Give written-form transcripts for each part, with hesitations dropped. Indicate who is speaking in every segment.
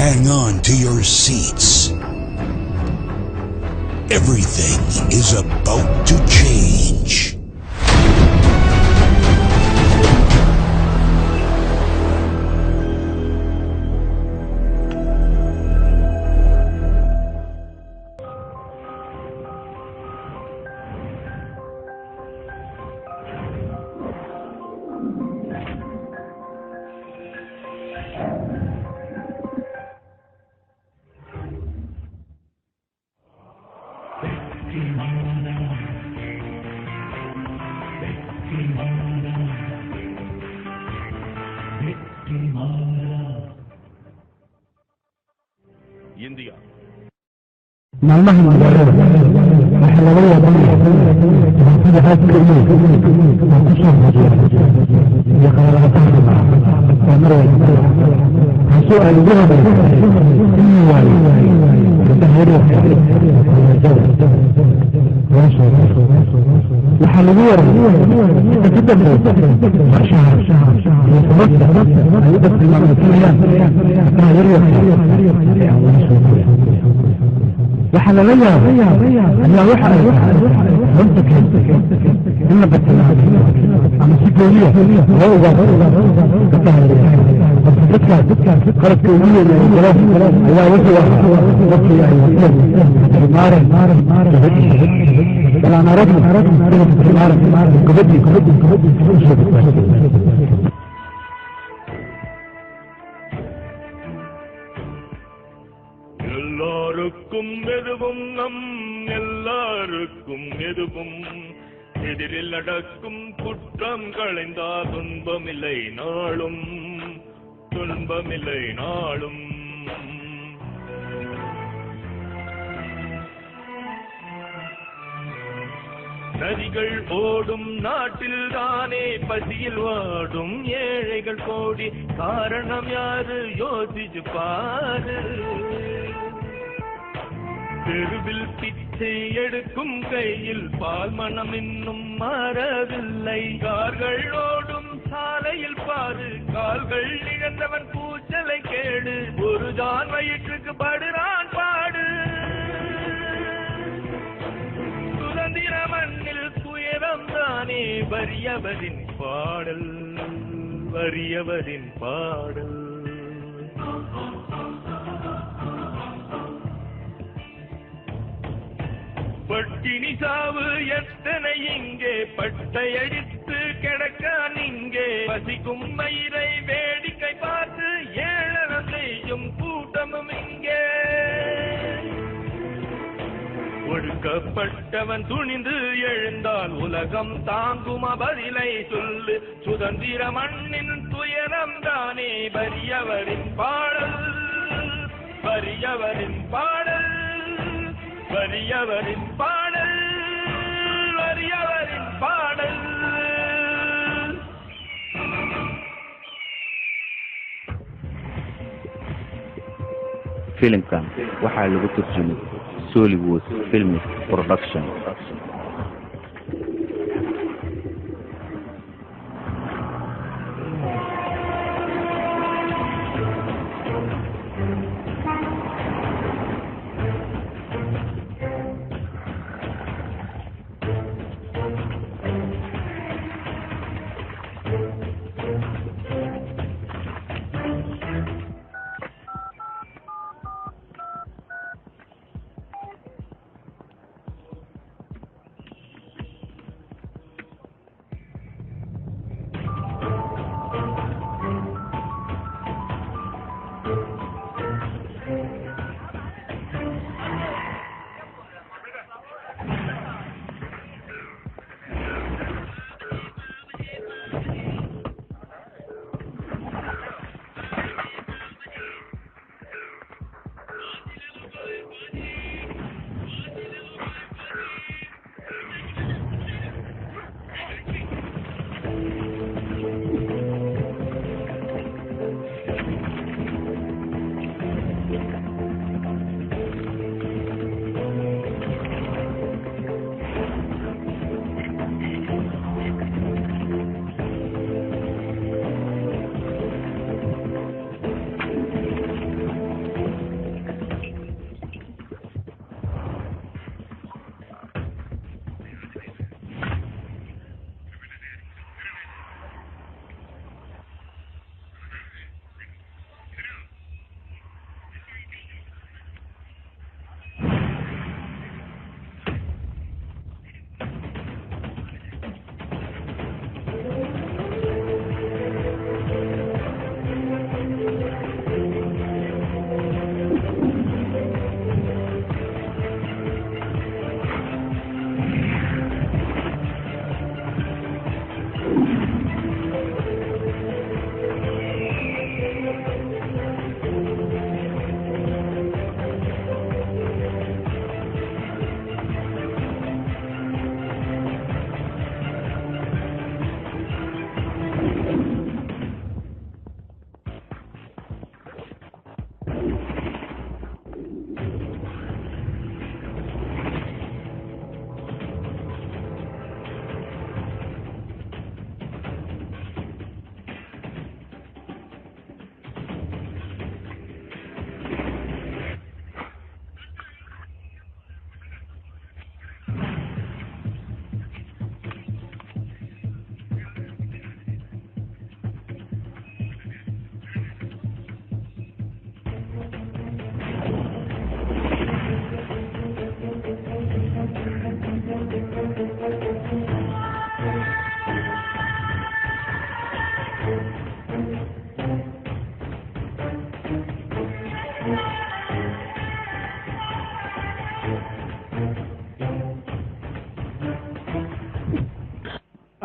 Speaker 1: Hang on to your seats. Everything is about to change.
Speaker 2: India
Speaker 3: نعمه الحلوية في هذه الأمور وتشرف لقرارات ومروي سؤال الجهد النووي وتهيئه الحلوية تتدبر شهر يدخل المملكية وحلوية هي وحدة منطقة إلا بتنام عم سيكولية هو قرأت كولية هو وجه مارن بل أنا رجل كبدي
Speaker 2: எல்லாருக்கும் எதுவும் நம் எல்லாருக்கும் எதுவும் எதிரில் நடக்கும் குற்றம் களைந்தால் துன்பமில்லை நாளும் துன்பமில்லை நாளும் நதிகள் ஓடும் நாட்டில் தானே பசியில் வாடும் ஏழைகள் கோடி காரணம் யாரு யோசிச்சு பாரு தெருவில் பிச்சை எடுக்கும் கையில் பால் மனம் இன்னும் மாறவில்லை கார்கள் ஓடும் சாலையில் பாரு கால்கள் இழந்தவன் கூச்சலை கேடு ஒரு தான் வயிற்றுக்கு படுறான் பாடு சுதந்திர மண்ணில் துயரம் தானே வறியவரின் பாடல் வறியவரின் பாடல் பட்டினி சாவு எத்தனை இங்கே பட்டையடித்து கிடக்கான் இங்கே பசிக்கும் மயிரை வேடிக்கை பார்த்து ஏளனம் செய்யும் கூட்டமும் இங்கே ஒடுக்கப்பட்டவன் துணிந்து எழுந்தால் உலகம் தாங்கும் பதிலை சொல்லு சுதந்திர மண்ணின் துயரம் தானே வறியவரின் பாடல் வறியவரின் பாடல் வறியவரின் பாடல் வறியவரின் பாடல்
Speaker 4: filimkan waxaa lagu turjumay Sollywood Film Production.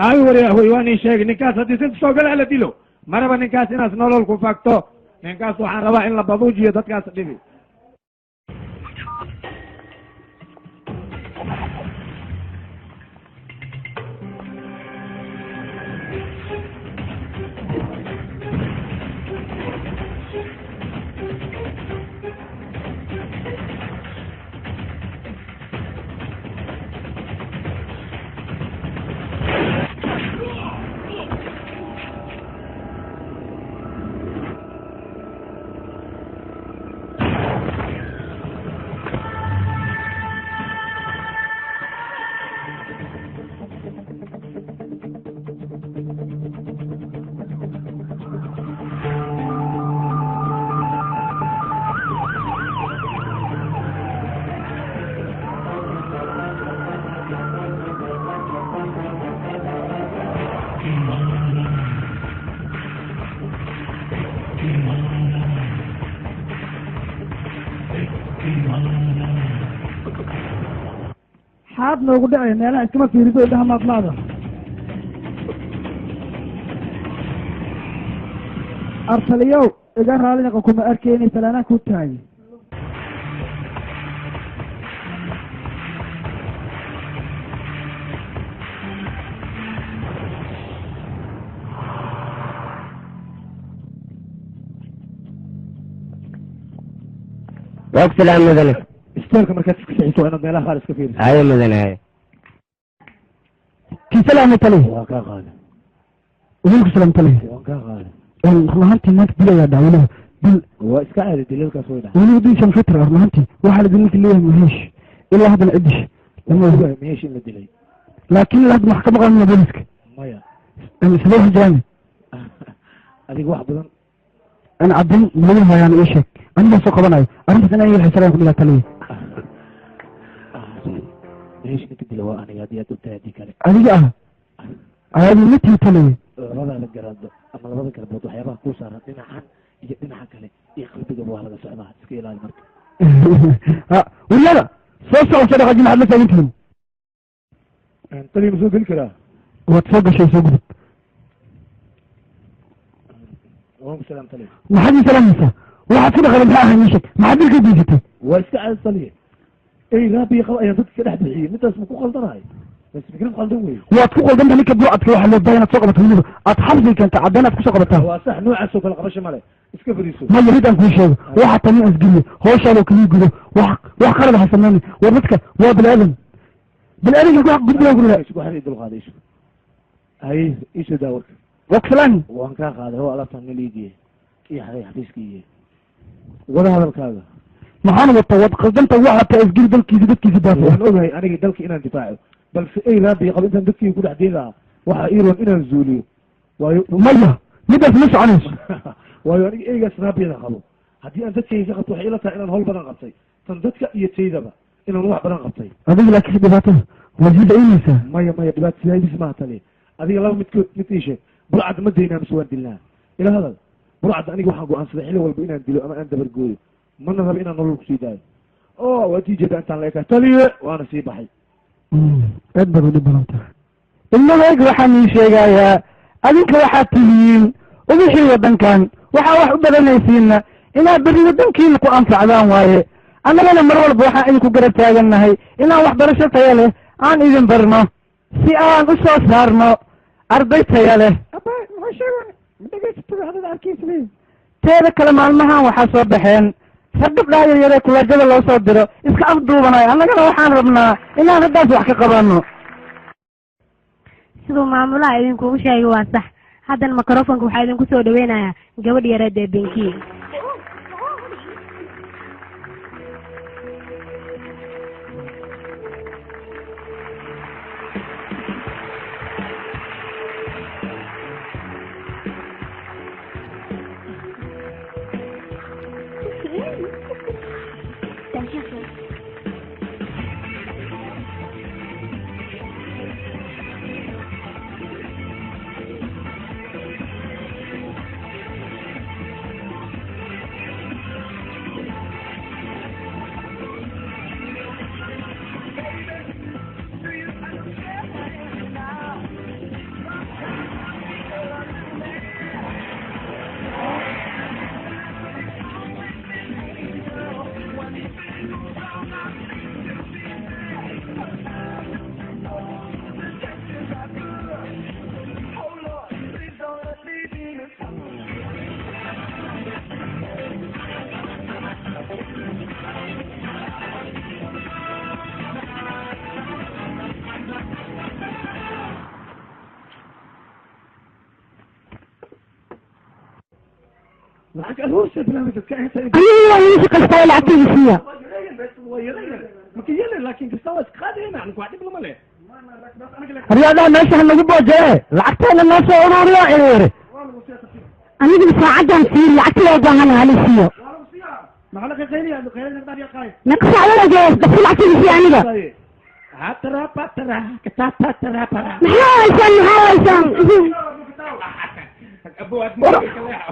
Speaker 3: aawi waryahoy waan ii sheegay ninkaas haddii sinta soo gala la dilo maraba ninkaas inaas nolol ku fagto ninkaas waxaan rabaa in la baduujiyo dadkaas dhibi
Speaker 5: xaad noogu dhacay meelaha iskama fiiriso indhaha maadmaada artaliyow iga raaliqa kuma arkeyni salaanaa ku tahay
Speaker 6: waqtilaan mudane
Speaker 3: isteelka markaad iska siciso inaad meelaha qaar iska fiiriso
Speaker 6: haya mudane haya
Speaker 3: kisalaama tali
Speaker 2: waan kaa qaada
Speaker 3: wiilku salaam tali
Speaker 2: waan kaa qaada
Speaker 3: runahantii maanta dilayaa dhaawinaha dil
Speaker 2: waa iska caadi dilalkaas way dhaca
Speaker 3: weliba dilshan fitra runahantii waxaa la dilninka leeyahay maheesh ilaa haddana cidish lama ogaay
Speaker 2: meesh in la dilay
Speaker 3: laakiin ilaa hadda wax ka maqan booliska
Speaker 2: maya
Speaker 3: sidee hijraani
Speaker 2: adiga wax badan
Speaker 3: أنا عبدين مليون هايان إيشك أنا بس قبناي أنا بس أنا يلحق سلام كلها تلي
Speaker 2: ليش نكدي لو أنا قاعد يتوتهدي كله
Speaker 3: أنا هذه متى تلي
Speaker 2: رضا الجراد أما رضا الجراد وحيابا كوسا دينا عن يدينا حكله يخرب جبوا على السعودة سكيل على المركب
Speaker 3: ولا لا صوص وصل غادي على سيدهم
Speaker 2: أنت اللي مسوق الكلام
Speaker 3: وتفوق شيء سوق
Speaker 2: وهم سلام تلي
Speaker 3: ما حد يسلم نسا واحد كده غير بتاعها مشك ما حد يقدر يجي
Speaker 2: واستعد الصلية اي رابي خلاص يا ضد كده حد الحين انت اسمك خلطان هاي بس فكرة خلطان وين
Speaker 3: واتفوق قدام لك بروعة كده واحد باينة سوق بتهيبه اتحفظي كانت عدنا في سوق بتاعها
Speaker 2: هو صح نوع السوق القرش مالي اسكفر يسوق
Speaker 3: ما يريد ان كل شيء واحد تاني اسجلي هو شالو كلي يقولوا واحد قرب حسناني وربتك هو بالادم يقول قد لا يقول لا
Speaker 2: ايش واحد يدل هذا ايش هاي ايش داورك
Speaker 3: وكسلاني
Speaker 2: وان كان هذا هو الله تنمي ليجي يا حبيبي حبيسكي ولا هذا الكذا
Speaker 3: maxaan wata qaldanta waxa ta isgil dalkiisa dadkiisa
Speaker 2: waan
Speaker 3: daafay
Speaker 2: ogahay aniga dalka inaan difaaco balse ay raabi qabo intaan dadkii ku dhex deegaa waxa iiroon inaan zuuliyo waayo
Speaker 3: maya midaas ma soconayso
Speaker 2: waayo aniga eygaas raabiyada qabo haddii aan dadkayga qabto waxay ila tahay inaan howl badan qabtay tan dadka iyo taydaba inaan wax badan qabtay
Speaker 3: adiga laakiin dhibaatada waa sii daynaysaa
Speaker 2: maya dhibaato sidaydis maaha tani adiga laba midkood mid ii sheeg burcad ma daynaa mise waan dilnaa ila hadal burcad aniga waxaan go-aansaday xilli walba inaan dilo ama aan dabargooyo mana raba inaan nolol kusii daayo oo waa tii jeeda intaan la ekaa taliye waana sii baxay
Speaker 3: aad baad u dhib badan tahay ilmahayga waxaan ii sheegayaa adinka waxaad tihiin ubixii waddankan waxaa wax u badanaysiinna inaad berri waddankiina ku anfacdaan waaye annagana mar walba waxaan idinku garab taagannahay inaan waxbarasho taya leh aan idin barno si aan u soo saarno arday taya leh teeda kale maalmahan waxaa soo baxeen rag gabdhaha yaryaree kulaajada loo soo diro iska afduubanayo annagana waxaan rabnaa inaan haddaas wax ka qabanno
Speaker 7: siduu maamulaha idinkugu sheegay waa sax haddana microfonka waxaa idinku soo dhaweynayaa gabadh yareed ee benki
Speaker 3: waa iisi kastaa lacagtayda haryaadaha meesha hanagu boojee lacagteena noo soo ururiyo ereere anigana saacaddan fiiri lacagtida u baahan halisiiyo naqsacdalagees basi lacagtayda sii aniga maxaa haysaan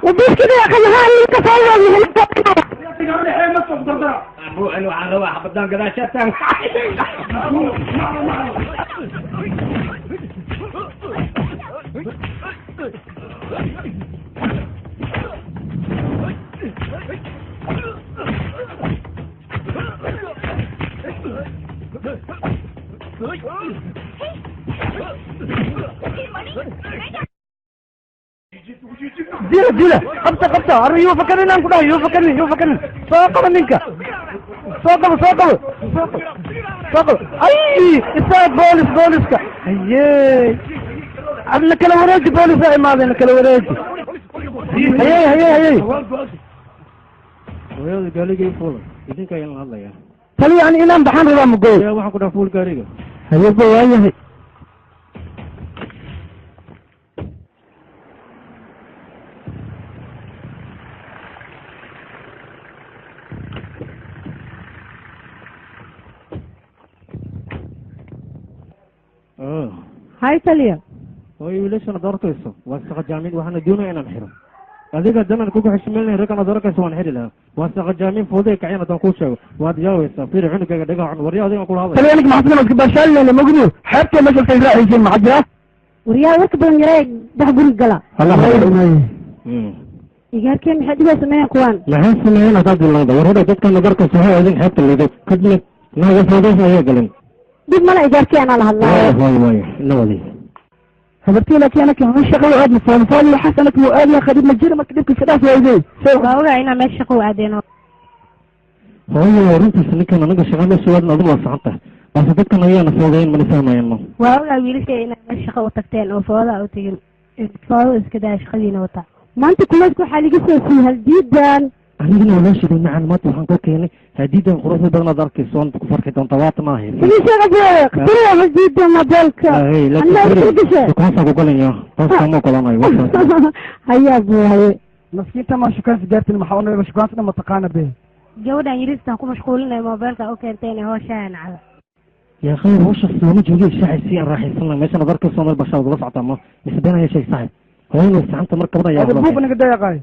Speaker 3: وبيشكي يا اخي هاي كفايه
Speaker 2: ابو علو على واحد بدان كذا شتان
Speaker 3: ديلا قبطة أرى يوفكرني أنا كده يوفكرني ساقب منك ساقب أي إستاذ بوليس كا أيه أنا كلا وريتي بوليس أي ماذا أنا كلا وريتي أيه
Speaker 2: ويا قال لي فول إذن كان الله يا
Speaker 3: تلي يعني إنام بحان رضا مقول
Speaker 2: يا واحد كده فول كاريجا
Speaker 3: هيا بوايا هاي تليا
Speaker 2: هاي ليش أنا دارك إيسو واسق جامين وحنا ديونا إنا نحرم هذيك الدم كوكو حشملنا ركنا دارك إيسو ونحر لها واسق جامين فوضي كعينا تنقوشه واد جاوي سافير عنك دقة عن وريا هذي أقول هذا
Speaker 3: تلي أنك محسن مسك بشال اللي مجنون حتى ما شفت إجراء يجي معجرة
Speaker 7: وريا ورك بنجري ده قول الجلا
Speaker 3: الله خير
Speaker 7: يجار كم حد بس ما يكون
Speaker 2: لا هن سمعنا هذا اللي ده ورده جت كنا دارك إيسو هاي هذين حتى اللي ده كدنا ناقة فوضي هاي قلنا
Speaker 7: دي ما لا يجار كي أنا لهلا
Speaker 2: واي نودي
Speaker 3: خبرتي لك أنا كمان شغل وأدنى فالفاضي وحسنك مؤادية خديم مجرى ما كدبك السلاف يا إيدي
Speaker 7: بقول أنا ماشي قوي عادينا
Speaker 2: هاي ورنت سنك أنا نقش شغال سواد نضم وصعته بس بدك أنا ويانا فوضين من سامع يما
Speaker 7: بقول أقول لك أنا ماشي قوي تكتين أو فوضى أو تجين فوضى كده خلينا وطا ما أنت كلكم حالي جسر فيها جدا
Speaker 2: أنا ولا شيء من معلومات وحنقول كيني هديدا خروج بدنا دارك سون بكفر كده طوات ما هي
Speaker 7: ليش أنا بقولك كل جدا ما بالك
Speaker 2: هاي لا كان سأقول لك يا بس كم كلامي
Speaker 3: هيا أبو هاي مسكين تما شكان سجارة المحاولة مش كان ما تقانا به
Speaker 7: جودة يريد تكون مشغولين ما بالك أو كنتين هو شان على
Speaker 2: يا أخي هو شخص ما جوجي الشاعر سي راح يصلنا ماشي أنا دارك سون البشر ولا صعطة ما يسبنا هي شيء صعب هو استعنت مركبة يا
Speaker 3: هذا بوب نقدر يا قاي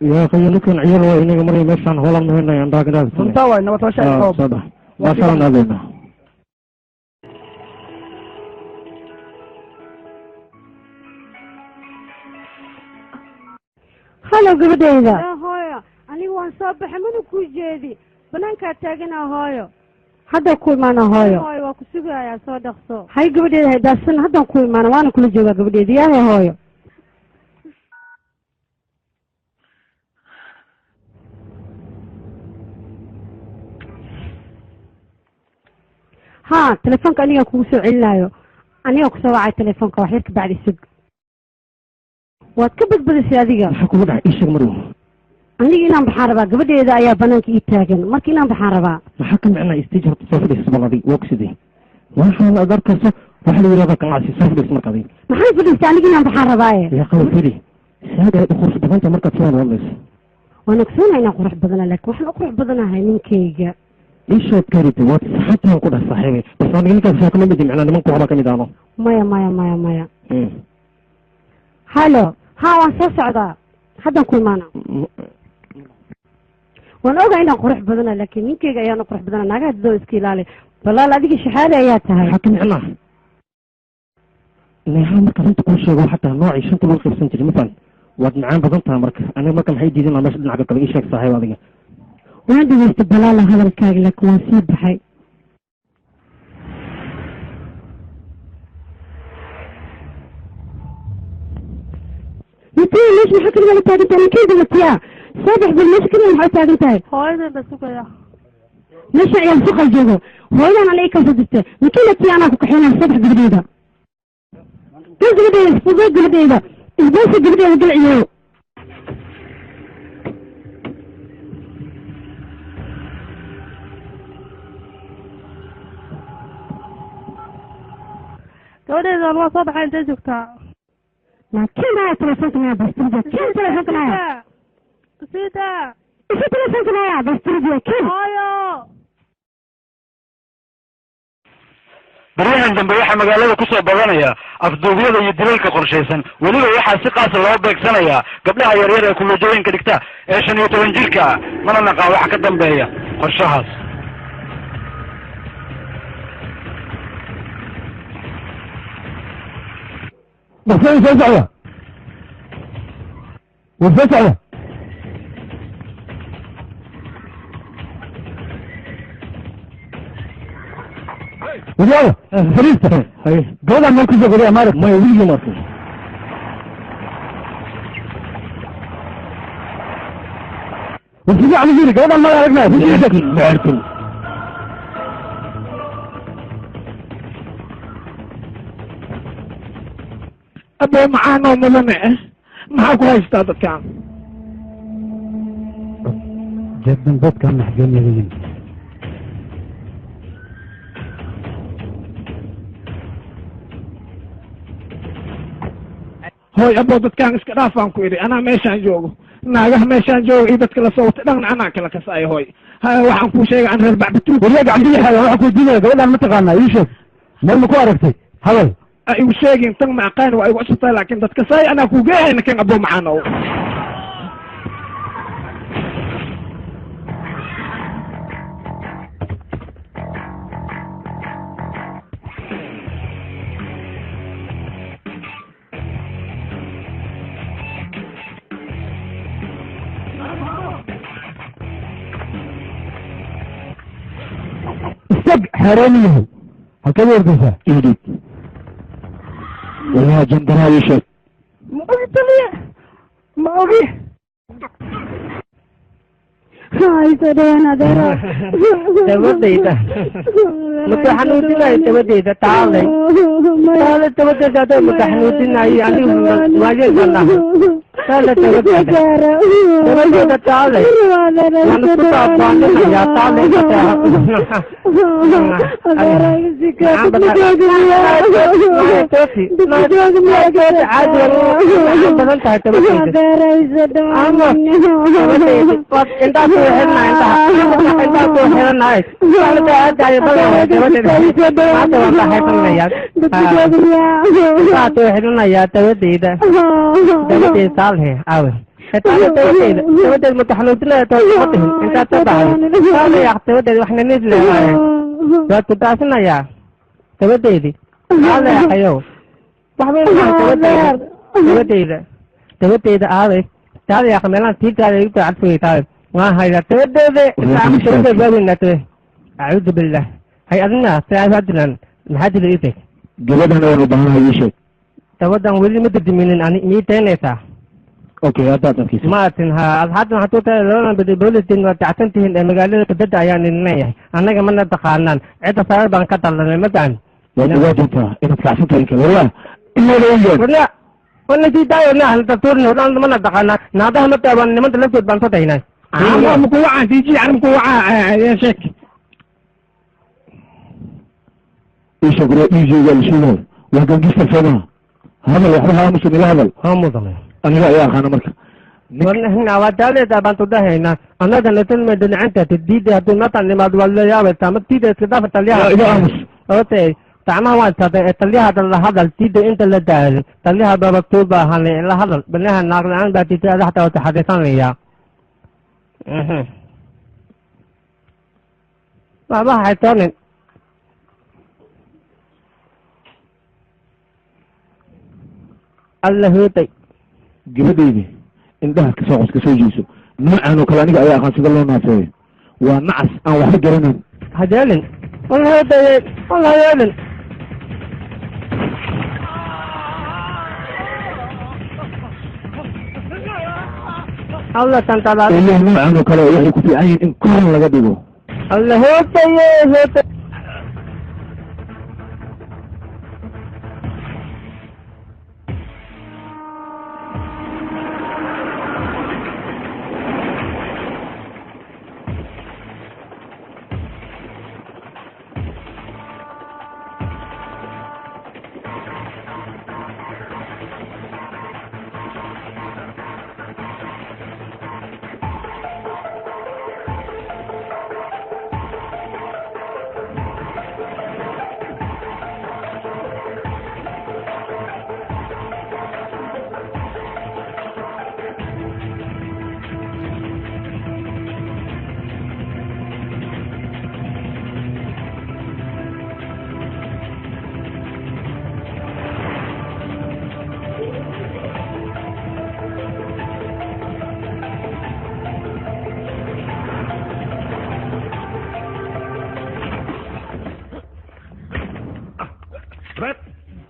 Speaker 2: يا أخي لكن عيال وإني مري مشان هلا من هنا عندك كذا
Speaker 3: سنتوا إنه توشى
Speaker 2: صدق ما شاء الله نبينا
Speaker 7: هلا قبديدا يا هايا أنا وان صباح منو كوجيدي بنانك تاجنا هايا هذا كل ما أنا هايا هايا وكسبها يا صادق صو هاي قبديدا هذا السنة هذا كل ما أنا وانا كل جوا قبديدا يا هايا ها تلفونك أنا كوسو علايو أنا كوسو وعي تلفونك وحيرك بعد السوق واتكبد بدس هذيك
Speaker 2: حكوا بدع إيش مريم
Speaker 7: أنا إنام بحاربة قبل إذا يا بنانك يتاجن ما كنا بحاربة
Speaker 2: ما حكم معنا استجرت صفر السبلة دي وكسدي ما حنا أقدر كسر واحد يريد كان عايز صفر السمر كذي
Speaker 7: ما حد بدس أنا إنام بحاربة
Speaker 2: يا قوي فيدي هذا يدخل في دفنت مركز فين والله
Speaker 7: وأنا كسونا أنا قرح بدنا لك وإحنا قرح بدنا هاي من كيجا
Speaker 2: إيش كاريتي وات حتى نقول صحيح بس أنا قلت لك شكله بدي معنا من قوة كم دانو
Speaker 7: مايا هالو ها وان سعدا حدا نكون معنا وانا اوغا انا قرح بدنا لكن من كيجا انا قرح بدنا ناقا دو اسكيلالي والله لا ديك شحاده يا تهي
Speaker 2: حكم معنا نحن مركز انت كل شيء حتى نوعي شنت لو خير سنتي مثلا واد معان بدنتها مركز انا مركز حي جديد ما شدنا عقب ايش صحيح هذا
Speaker 7: وانا دغست بلاله هذا الكاغ لك وان سي بخاي يتي ليش محكي ولا تاغي تاني كيف قلتيها صبح بالمشكل ما تاغي تاي هاي بس كده ليش عيال سوق الجو هو انا عليك صدقت لكن انا كحينا الصبح جديده كيف جديده فوق جديده بس جديده قلعيو gabadheeda waa soo baxay intay joogtaa
Speaker 6: laakiin baa telefoonka basturja kiin telefoonka
Speaker 7: sida
Speaker 6: telefoonka basturja kiin
Speaker 7: hooyo
Speaker 8: baryahan dambe waxaa magaalada ku soo badanaya afduubyada iyo dilalka qorshaysan weliba waxaa si qaasa loo beegsanayaa gabdhaha yaryar ee kullajooyinka dhigta ee 15 jirka ah mana naqaan waxa ka dambeeya qorshahaas
Speaker 2: وفين سجعة وفين وجاوة فريسة قولها مركزة قولها مارك ما يولي مركز وفي على جيري قولها ما يعرفنا في جيرك معركم أبو معانا ومدنع معاكو هاي استاذ كان
Speaker 3: جدا بيت كان محجون يلين
Speaker 2: هوي أبو دكان اسك رافان كويري أنا ميشان جوجو ناقه ميشان جوجو إيه دتك لصوت دغن أنا كلا كساي هوي هاي waxaan ku sheegay aan reer bacbatu wariga gacdiga hada waxa ku diiday gabadhan ma taqaana ii sheeg mar ku aragtay hadal ay u sheegin tan ma aqaan waa ay u cusubtay laakiin dadka saay ana ku geeyna kan abo macano حراميه هكذا يرقصها ايديك والله جندرها يشك ما أغي ما أغي
Speaker 6: هاي سرينا درا
Speaker 3: تبديتا متحنوتنا تبديتا تعالي تعالي تبديتا متحنوتنا يعني واجه الله تعالي تبديتا تبديتا تعالي يعني كتا أبواني يا تعالي كتا يا توديدا تودي صالح أوي تودي المتحنوتنا تودي انت تبعي صالح يا تودي واحنا نزل تودي يا تودي صالح يا حيو وحبيبي تودي أوي تعال يا خميلان تيجي على يوتيوب عارفه تعال ما هي تودي بابي أعوذ بالله هي أدنى تعرف أدنى لحد الإيتك
Speaker 2: جلدنا وربنا يشك
Speaker 3: تودع ولي مدد من أن ميتين إيتا
Speaker 2: أوكي هذا تفكير
Speaker 3: ما تنها الحد ما حطوتا لونا بدي بولتين وتعتنتهن المجال كدد يعني النية أنا كمان نتخانن عدا صار بانكت الله مثلا
Speaker 2: يعني واجد إنك تعرفين كذا ولا إلا لو
Speaker 3: ولا ولا في داير نه تطورنا ولا ما نتخانن نادا هم تبان نمت لفت بانكت هنا
Speaker 2: أنا مقوعة تيجي عن مقوعة يا شك ايش اقرأ يجي والشنور وكان قصة الفضاء هذا وحدها مسلم الى هذا
Speaker 3: هم ضمن
Speaker 2: انا لا يا اخي انا مركز
Speaker 3: ونحن وتالي تبان تدهينا انا ده نتن مدن انت تديد هذا مثلا لما ولا يا بتعمل تيد كده فتليها
Speaker 2: لا امس
Speaker 3: اوكي تعمل وانت تليها هذا التيد انت اللي داير تليها بمكتوبه هني هذا بنها ناقل عن بتي حتى وتحدثان ليا ما حيتوني الله هوتي
Speaker 2: gabadhaydi indhaha ka soo cos ka soo jiiso noocan oo kale aniga ayaa aqaan sida loo naafeeyo waa nacas aan waxba garanayn
Speaker 3: هدالن والله هدالن والله هدالن الله تنتظر
Speaker 2: ilaahay noocan oo kale waxay ku fiican yihiin in koran laga dhigo
Speaker 3: الله هوتي هوتي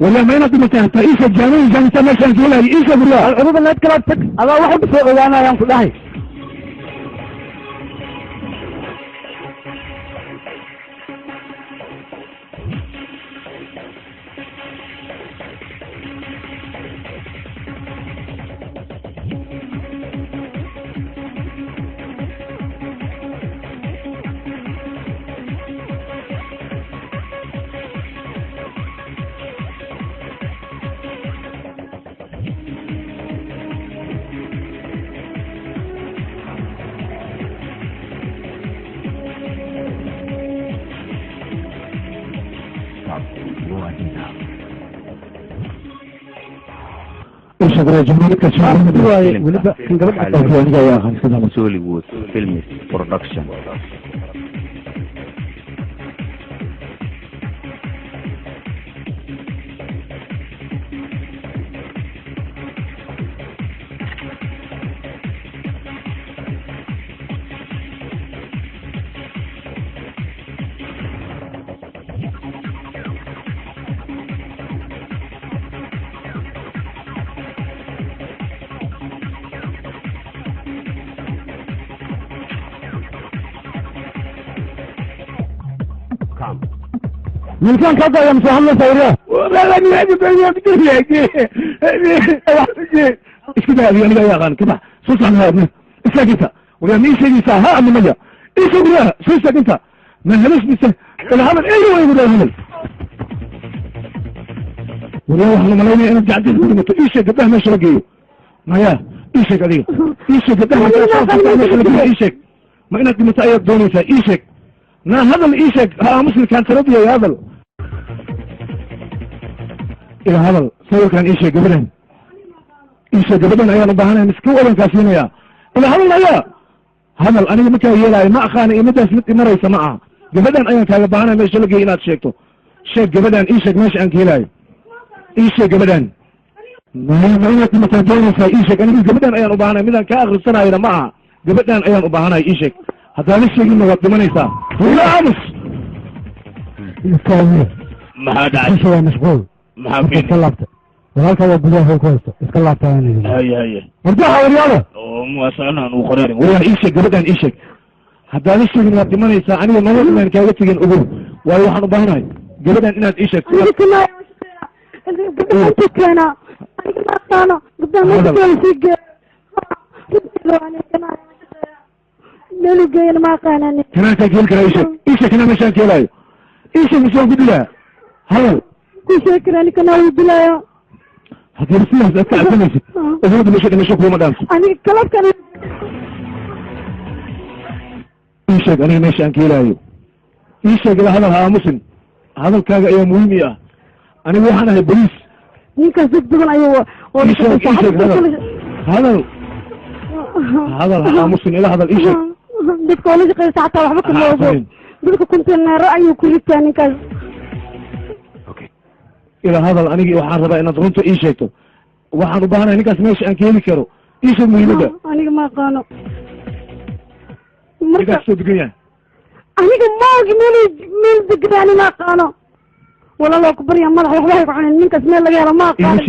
Speaker 2: ولا ما ينظم انت ايش الجامعي جامعة ماشان كيلا ايش بريا
Speaker 3: العروض اللي تكلمتك هذا واحد بسوق انا يوم كلها
Speaker 2: ايش هذا جمهورك كشعب
Speaker 4: ولبا
Speaker 2: كان قبل يا اخي كذا
Speaker 4: سوليوود فيلم برودكشن.
Speaker 3: من كان كذا يا مسهل سيره
Speaker 2: لا لا انا ايش كده يا يا غان كده صوت عن هذا ايش انت ولا مين شيء ها من مجا ايش بقى شو انت ما هلش بس العمل ايوه يقول العمل ولا احنا ملايين انا قاعد اقول ايش قدام ما شرقيه ما يا ايش قضيه ايش قدام ما ايش ما انك متأيد دوني ايش ما هذا الايشك ها مسلم كان تربيه يا هذا إلى هذا سوي كان إيشك قبلهم إيشك قبلهم أيها نبهنا مسكوا ولا كاسين يا إلى هذا يا هذا أنا متى يلا ما أخاني متى سمت مرة يسمعها قبلهم أيها كان نبهنا مش لقي إنات شيكتو شيك قبلهم إيشك ماشي عنك هلاي إيشك قبلهم ما ينك متى جونس إيشك أنا قبلهم أيها نبهنا مذا كآخر السنة إلى معها قبلهم أيها نبهنا إيشك هذا ليش يجي إنه وقت من يسا ولا أمس
Speaker 3: ما هذا عشان مشغول
Speaker 2: ما في
Speaker 3: تكلمت وهلك هو بديه هو كويس تكلمت يعني
Speaker 2: هي
Speaker 3: ارجعها ورياضه
Speaker 2: ومسألة وقرارين ويا إيشك قبلهم إيشك هذا ليش يجي إنه وقت من يسا أنا ما هو من كي يتجين أبوه ويا وحنا بهناي قبلهم إنات إيشك
Speaker 7: أنت كنا أنا قدام مسجد ملو جاي ما كان
Speaker 2: كنا تقول كذا إيشك أنا مشان كلاي إيشك مش موجود له هلا
Speaker 7: إيشك أنا كنا وبلايا
Speaker 2: هذا رسمه هذا تعرفني هذا مش هو مدام
Speaker 7: أنا كلام كان
Speaker 2: إيشك أنا مشان كلاي إيشك هذا مسلم هذا كذا يا مهمية أنا وحنا البوليس
Speaker 7: ninka sidoo ayo
Speaker 2: هذا مسلم إلى هذا الإيش
Speaker 7: dadka wala shaqeeyo saacada waxba ka moodo dadka kunteena ra'ayo ku ritaan ninkaas
Speaker 2: إلى هذا أنا waxaan rabaa inaad runta ii sheegto waxaan u baahanahay ninkaas meesha aan keeni karo ii sheeg muhiimada
Speaker 7: aniga ma aqaano
Speaker 2: ninkaas soo degan yahay
Speaker 7: aniga maagi meel degan ma aqaano wala loo ku bariya madax waxba ay ku cuneen ninkaas meel laga helo ma aqaano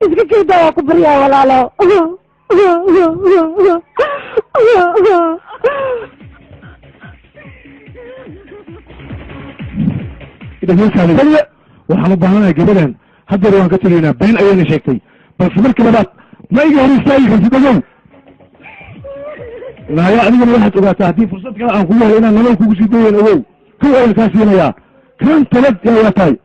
Speaker 7: iska keedaa ku bariya walaalo waxaan u baahanahay gabadhan haddeer waan ka tegaynaa been ayayna sheegtay balse marka labaad ma iga hor istaagi kartid ogow laaya adigana waxaad ogaataa haddii fursad kale aan kugu hayo inaan nolol kugu sii dayan ogow kow ayaan kaa siinayaa kan talad yaa tahay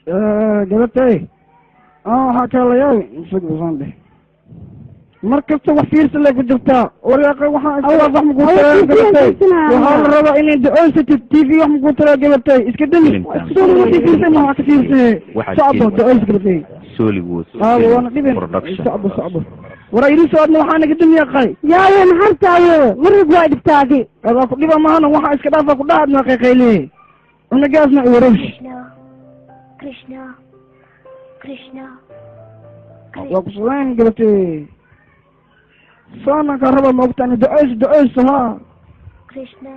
Speaker 3: gabatay waxaa kaalayaay isag basaan dheh mar kasta wax fiirsa lay ku jirtaa waryaaqay waxaa wax makuu taraa gabatay waxaa la rabaa inay da-oysatid t v wax makuu taraa gabatay iska dami fiirsa ma wax ka fiirsaye socdo da-oys gabatay
Speaker 4: Sollywood
Speaker 3: waana dhibin socdo wara iri socodna waxaa naga dami yaqay
Speaker 7: yaaye maxartaayo marig waa dhibtaadi
Speaker 3: adaa ku dhiba mahana waxaa iska dhaafa ku dhahaad maa qayqayliye cunagaasna iwarosh
Speaker 6: Krishna Krishna
Speaker 3: waa ku salayn gabatay saana ka raba maogtaani da-oys ha
Speaker 6: Krishna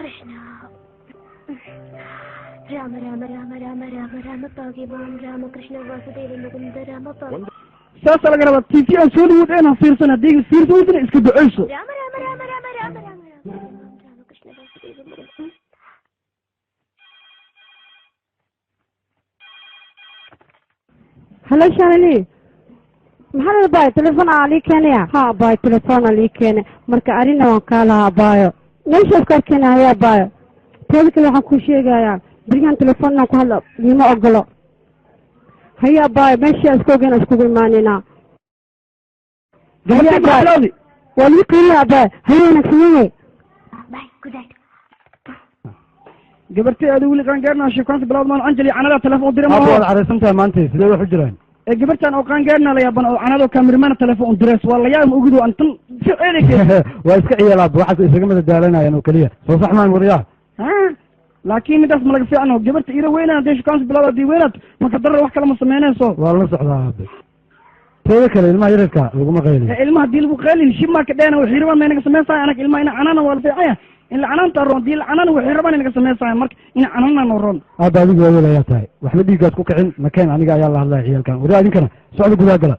Speaker 6: Krishna Rama Rama Rama Rama Rama Rama Bhagavan Rama Krishna Vasudeva Mukunda Rama Bhagavan
Speaker 3: saasa laga rabaa t v aan Sollywood aan fiirsan haddii fiirsaweydina iska da-oyso
Speaker 6: Rama Rama Rama Rama Rama Rama Rama Krishna Vasudeva Mukunda
Speaker 7: halo shalali maxaa la baay telefoon aa lii keenaya ha baay telefoon aa lii keene marka arina waan kaa lahaa baayo meeshaas kaa keenayaa baayo teeda kale waxaan kuu sheegayaa berigaan telefoonnaan ku hadla liima ogolo hayaa baayo meeshaa iska ogeena iskugu imaanayna waa lii qiilayaa baayo haya wanaagsanyaye
Speaker 6: Bye good night
Speaker 3: gabartay aada weli qaangaarna sheekaansi bilawd maan anjali canada telefoon u diray ma
Speaker 2: waad caraysantahay maanta sidee wax u jiraan
Speaker 3: gabartan oo qaangaarna la yaaban oo canado kamirmana telefoon u diray waa la yaab ma ogido antan si eedayke
Speaker 2: waa iska ciyaalaad waxaas isaga mada daalanayaan oo keliya soo sax maan waryaa
Speaker 3: laakiin midaas ma laga fiicno gabarta ira weynaa hadday sheekaansi bilawd haddii weynaad marka darar wax kale ma samaynayso
Speaker 2: waa la socdaa hadda teeda kale ilmaha yararka laguma qaylin
Speaker 3: ilmaha haddii lagu qaylin shib marka dheena waxay rabaan ma inaga samaysahay anag ilmaha ina canana waa la fiicaya in la canaanta roon dii la canana waxay rabaan inaga samaysahay marka ina canana no roon
Speaker 2: aada adigu waaweel ayaa tahay waxba dhiiggaad ku kicin makeen aniga ayaa la hadlaya ciyaalkan wari adinkana socda gudaa gala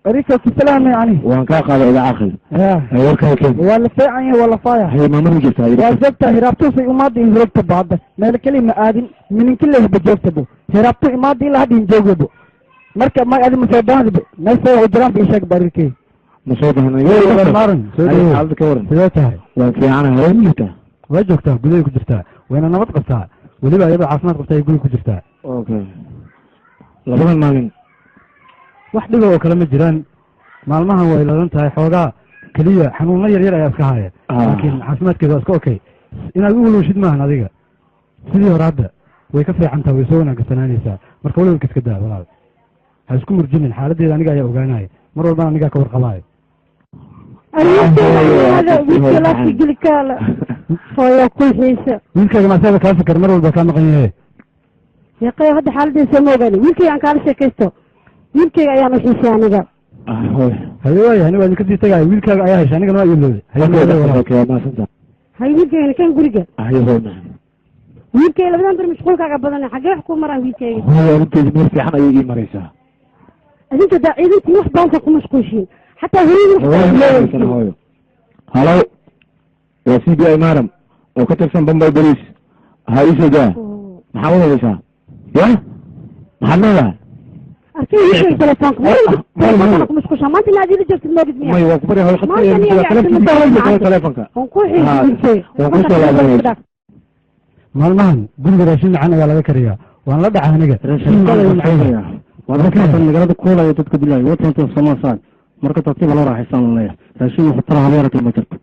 Speaker 3: عليكم السلام يعني
Speaker 2: وان كان قال إذا عاقل
Speaker 3: ولا فاعي ولا فايع
Speaker 2: هي ما جبتها
Speaker 3: وزبطة هربتو في إمادي هربتو بعض ما الكلمة آدم من كله بجوبتو هربتو إمادي لا هدين جوجبو مركب ما آدم مسابان ما يسوي عجران بإشاك باركي
Speaker 2: مصابه هنا يوم مارن حالك ورن سيدتها وفي عنا هرميتا وجهتها قولي كجرتها وين أنا بطقتها ولبا يبقى عاصمات قبتها يقولي كجرتها اوكي لبنا مالين wax dhiba oo kale ma jiraan maalmahan way ladan tahay xoogaa keliya xanuunla yaryar ayaa iska haya laakiin caafimaadkeeda waa iska okay inaad u walowshid maahan adiga sidii hore hadda way ka fiican tahay way soo wanaagsanaaanaysaa marka walowlka iska daa walaal ha isku murjinin xaaladeeda aniga ayaa ogaanaya mar walbana anigaa ka warqabaayo wiilkaaga maasaaba kaa fikar mar walba kaa maqan yahe
Speaker 7: yaqay hadda xaaladiisa ma ogaani wiilkayga aan kaala sheekaysto wiilkayga ayaan u xiisay aniga
Speaker 2: haye waaya aniga waa idinka sii tagaaya wiilkaaga ayaa hesha anigana waa ilooday
Speaker 7: hay wiilkayga kan guriga wiilkayga labadan bir mashquulkaaga badan xagee wax ku maraan wiilkayga
Speaker 2: meel fiican ayay ii maraysaa
Speaker 7: idinka daa ciidantii wax baanka ku mashquulshiin xataa hooyadii
Speaker 2: halo waa c b i madam oo ka tirsan bombay boliis ha ii soo daa maxaa wadadaysaa ya maxaad leedahay
Speaker 7: arkay telefoonka ku mashquulshaa maanta inaad ila joogtid moogid miya
Speaker 2: may waa ku bari telefonka
Speaker 7: waan ku xiisay
Speaker 2: maalmahan guriga raashin macaan ayaa laga kariyaa waan la dhaca aniga
Speaker 9: magaalada kuulaya dadka dilaayo watanto samaasaan marka tartiiba loo raaxaysaan leeyahay raashin wuxuu tala habeerata ma jirto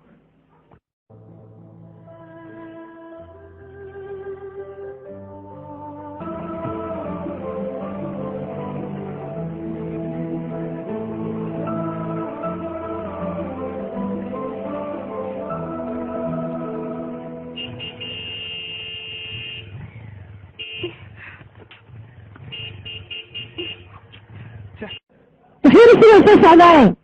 Speaker 7: فين كده استاذ علاء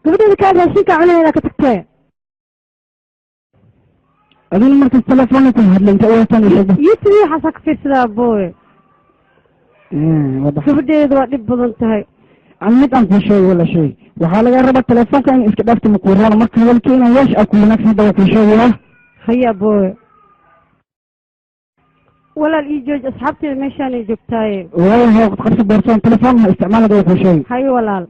Speaker 7: gabadheeda ka raashinka cunayna ka tagtee
Speaker 3: adina markas telefoonka hadlanta watan
Speaker 7: yitri waxa ka fiirsadaa booy gabadheedu waa dhib badan tahay
Speaker 3: aan mid aan ku sheego wala shay waxaa laga rabaa telefoonka in iska dhaafto ma ku raaco marka walkeena waash aku wanaagsan baa ku sheegaya
Speaker 7: haya booy walaal ii jooj asxaabteeda meeshaan ay joogtaaye
Speaker 3: waayo qabsi boorsan telefoonka isticmaalada ku sheeg
Speaker 7: hayo walaal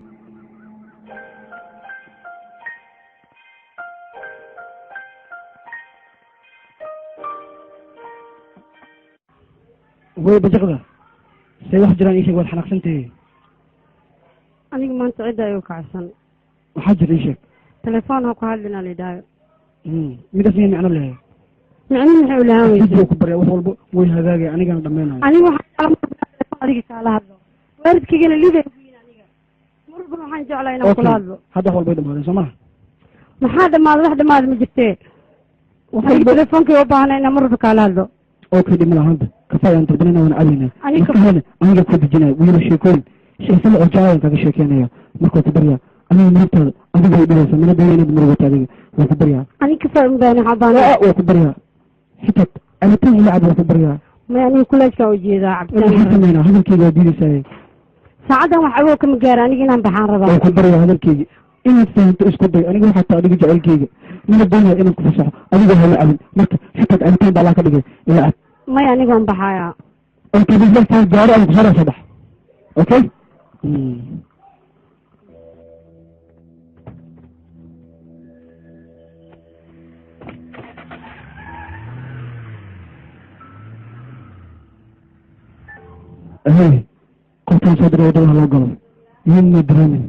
Speaker 3: way bajaqda say wax jiraan ii sheeg waad xanaaqsantahay
Speaker 7: aniga maanta cidda ayuu kacsan
Speaker 3: waxaa jira ii sheeg
Speaker 7: telefoon ha ku hadlina la yidhaayo
Speaker 3: midaas miya macno lehe
Speaker 7: macno maxay u lahaan weysa
Speaker 3: ku barya wax walba way hagaagay anigana dhammaynayo
Speaker 7: aniga waxaan adiga kaala hadlo waalidkaygana liiday ugu yiin aniga marba waxaan jeclaa inaan kula hadlo
Speaker 3: hadda wax walbay dhamaadeen soo maha
Speaker 7: maxaa dhamaaday wax dhamaada ma jirtee aniga telefoonkay u baahnay inaan marba kaala hadlo
Speaker 3: okay dhima lahanta kafayaan dalbanayna waan cabayna aniga ku dejinaya wiila sheekooyin sheekada oo jaayan kaga sheekeynaya markuu ku baryaa aniga marabtaada adiga way dhibaysa mana daya inaad marwata adiga waa ku baryaa
Speaker 7: aniga kafaa unbaani xabaan
Speaker 3: waa ku baryaa xitaa cabitaan ila cab waa ku baryaa
Speaker 7: may aniga kuleejkaa ujeedaa
Speaker 3: cabtaan samayna hadalkeyga waa diidaysaye
Speaker 7: saacadan wax awood kama gaara aniga inaan baxaan rabaa
Speaker 3: waa ku baryaa hadalkeyga inaad fahanto isku day aniga waxaa taa adiga jecelkeyga mana doonaya inaan ku fasaxo adiga hala cabin marka xitaa cabitaan baa laa ka dhigay ila cab
Speaker 7: may anigaan baxayaa
Speaker 3: okay bisbaa gaari aan kusoo sadex okay hey qofkaan soo diray wadada loo galo yinma dareemin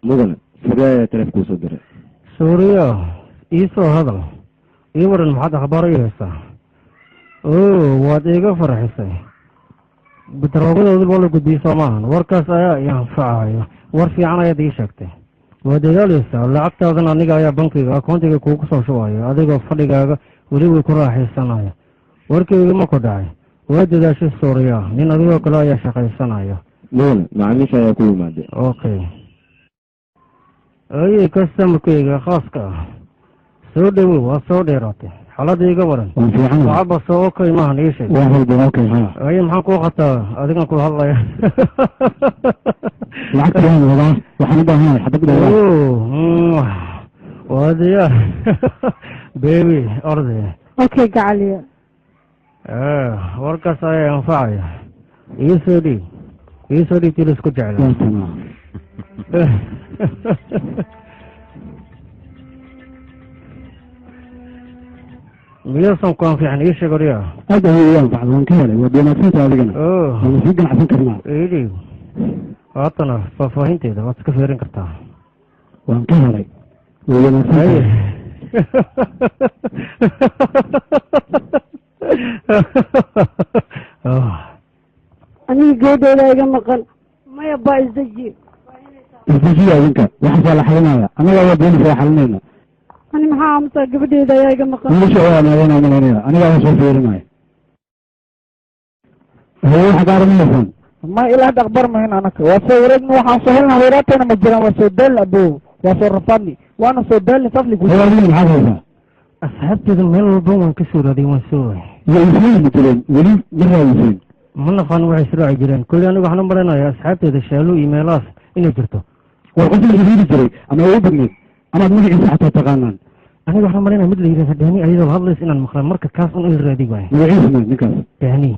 Speaker 2: mudane sidee ayaa taleef kuu soo diray
Speaker 9: suuriyo ii soo hadal ii waran maxaad akhbaar ii haysaa waad iiga farxisay daroogadoodii waa la gudbiyey soo maahan warkaas ayaa i anfacayo war fiican ayaad ii sheegtay waad ilaaleysaa lacagtaadan aniga ayaa bankiga akoontiga kuugu soo shubayo adigoo fadhigaaga weli way ku raaxaysanayo warkeyga ma ku dhacay waa dadaashay suuriya nin adigoo kale ayaa shaqaysanayo
Speaker 2: mudane macaamiisha ayaa ku yimaade
Speaker 9: okay ayey kastamarkeyga khaaska ah soo dhawow waa soo dheeraatay xaalada iga waran waxaba soo okay maahan ii sheeg aye maxaan kuu qataa adigan kula hadlaya waa diyaar bebi orde
Speaker 7: okay gacaliya
Speaker 9: warkaas ayaa anfacaya iisoo dhiib tii laisku jecla miyaasan ku anfiican ii sheeg oriya
Speaker 3: aad ayay anfacda waan ka helay waad wanaagsantaha adigana waana sii ganacsan karnaa
Speaker 9: idhiib haatana faahfaahinteeda waad iska feerin kartaa
Speaker 3: waan ka helay way wanaagsantahay
Speaker 7: aniga gabadheeda iga maqan maya baa isdeji
Speaker 3: isdejiya idinka waxaasaa la xalinaya annaga ayaa doonaysa xalinayna
Speaker 7: ani maxaa aamusaa gabadheeda ayaa iga maqan
Speaker 3: wiilasha ayaa naadana malaynaya aniga ayaa soo fiirinaya waxa gaaranaysaan
Speaker 5: ma ilaa dhaqbar mahin anaka waa soo wareegna waxaan soo helna hayraatayna ma jiraan waa soo daalna abow waa soo rafaadni waana soo daalni safli
Speaker 3: hawaalina maxaad haysaa
Speaker 9: asxaabteeda meel walba waan ka soo raaday waan soo waayay
Speaker 3: iyo islayni jireen weli ma raadiseen
Speaker 9: ma naqaan waxay israaci jireen kulli anigu waxaan u malaynayaa asxaabteeda shaalu iyo meelahaas inay jirto
Speaker 3: waa qof la riidi jiray ama ugu badneed amaad magaciisa xataa taqaanaan
Speaker 9: aniga waxaan malaynaya mid la yidhahda dahni ayadoo hadlays inaan maqlan marka kaas un il raadi waayo
Speaker 3: magaciisa ma ninkaas
Speaker 9: dahni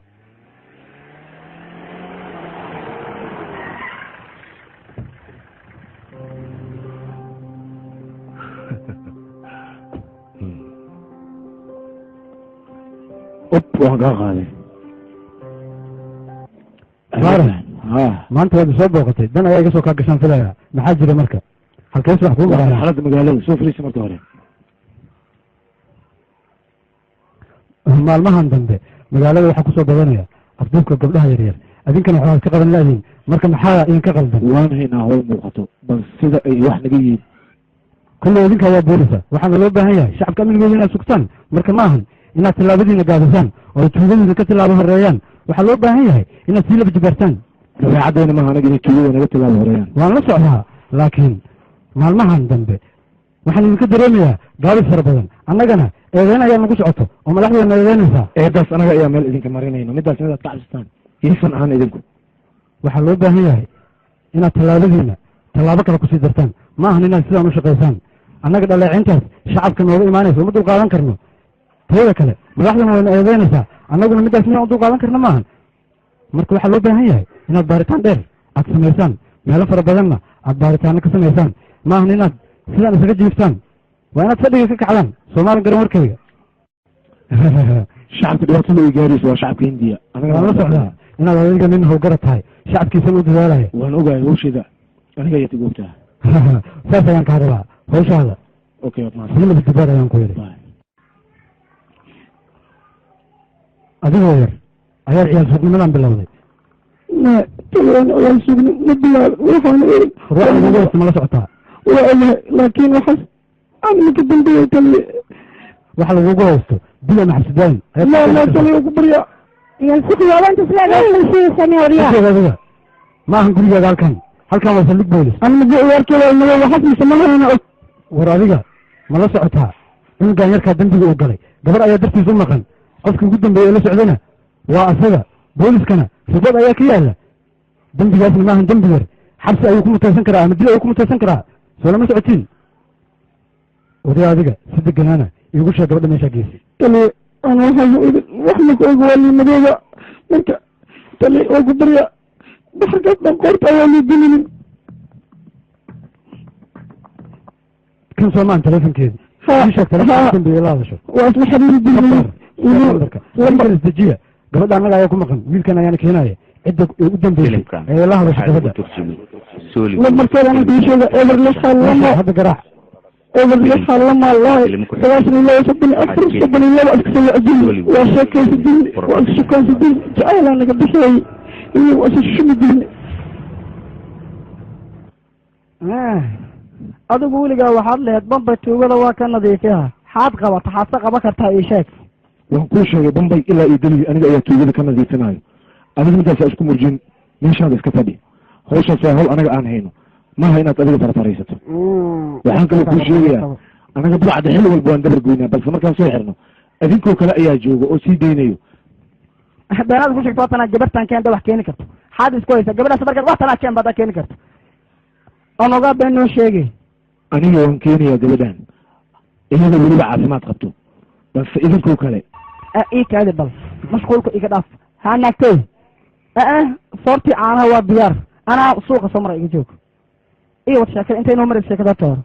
Speaker 3: waan kaa qaaday maanta waad soo booqatay dan ayaa iga soo kaa gashaan filaya maxaa jira marka halkees wax kuu maqan xaaladda magaalada soo fariisa marka hore maalmahan dambe magaalada waxaa kusoo badanaya afduubka gabdhaha yaryar adinkana waxaad ka qaban laadiin marka maxaa idinka qaldan waan haynaa howl muuqato bal sida ay wax naga yihiin kulley idinka ayaa boolisa waxaana loo baahan yahay shacabka amnigooda inaad sugtaan marka ma ahan inaad tillaabadiina gaadisaan oo tuugadiina ka tillaabo horeeyaan waxaa loo baahan yahay inaad sii laba jibaartaan dabeecaddeena maaha anaga inay tuugada naga tillaabo horeeyaan waan la socdaa laakiin maalmahan dambe waxaan idinka dareemayaa gaabis fara badan annagana eedeyn ayaa nagu socoto oo madaxdeena eedeynaysaa eedaas anaga ayaa meel idinka marinayno middaas inaad ka cabsistaan iisan ahaan idinku waxaa loo baahan yahay inaad tallaabadiina tallaabo kale kusii dartaan ma ahan inaad sidaan u shaqaysaan annaga dhaleecintaas shacabka nooga imaanaysa uma dul qaadan karno tayada kale madaxdana wayna eedeynaysaa annaguna middaas midaan u dul qaadan karna maahan marka waxaa loo baahan yahay inaad baaritaan dheer aad samaysaan meelo fara badanna aad baaritaano ka samaysaan ma ahan inaad sidaan isaga jiiftaan waa inaad fadhiga ka kacdaan soomaalin garan warkayga shacabka dhibaatada ay gaarayso waa shacabka hindiya aniga waan la socdaa inaad adiga nin howlgara tahay shacabkiisana u dadaalaya waan ogahay hawsheeda aniga ayaad igu ogtaha saas ayaan kaa rabaa hawshaada silaba dibaar ayaan ku yidhi adigoo yar ayaad ciyaal suuqnimadan bilowday
Speaker 5: ciyaal suugni ma bilaab waxaan
Speaker 3: ruuxa ma la socotaa
Speaker 5: waa ogahay laakiin waxaas aan maka dambeeya taliye
Speaker 3: waxa lagugu haysto dil ama xabsidaayin
Speaker 5: la taliye ku barya
Speaker 3: adiga ma ahan gurigeeda halkan waa saldhig boolis
Speaker 5: aniga ciyaarkeeda waxaas malaana og
Speaker 3: war adiga ma la socotaa cunugan yarkaa dambiga uu galay gabar ayaa dartiis u maqan qofkii ugu dambeeye ee la socdana waa asaga booliskana ribad ayaa ka yaala dembigaasna maahan dembi yar xabsi ayuu ku mutaysan karaa ama dil ayuu ku mutaysan karaa soo lama socotiin wadi adiga si deganaana iigu sheeg gabadha meeshaa geesi
Speaker 5: taliye ana wax maka og waa liimadooda marka taliye waa ku barya baxarkaas dhan qoorta ayaa lii dilinin
Speaker 3: kan soomaan telefonkeedi sheeg telefonka dambiye la hadasho
Speaker 5: waa isla xiriiri dilinin
Speaker 3: isdejiya gabadha annaga ayaa ku maqan wiilkan ayaana keenaya cidda u dambeysay ee la hadasho gabadha
Speaker 5: markeeda anaka ii sheega eber lixal lama
Speaker 3: hadda garaac
Speaker 5: eber lixal lama lahay 92 72 askasoo ajili waa sheekaysa dilni waa issukaansa dilni jacaylaa naga bixiyay iyo waa isshumi dilni adigu weligaa waxaad lehed bamba tuugada waa ka nadiifiha xaad qabata xaadse qaba kartaa ii sheeg
Speaker 3: waan kuu sheegay bambay ilaa iyo deligi aniga ayaa tuugada ka nadiifinayo adiga midaasaa isku murjin meeshaada iska fadhi hawshaas waa hawl anaga aan hayno maaha inaad adiga farfaraysato waxaan kaloo kuu sheegayaa anaga budcadda xilli walba waan dabar goynaa balse markaan soo xirno adinkoo kale ayaa jooga oo sii daynayo
Speaker 5: beenaad ku sheegto waatanaa gabartaan keenta wax keeni karto xaad isku haysa gabadhaas markaad waatanaa keen baad keeni karto oon ogaa been noo sheegay
Speaker 3: aniga waan keenayaa gabadhan iyada weliba caafimaad qabto balse idinkoo kale
Speaker 5: ii kaadi bal mashquulka iga dhaaf haa naagtey soortii caanaha waa diyaar anaa suuqa soo mara iga joog iyo wad sheekada intay noo maraysa sheekada toor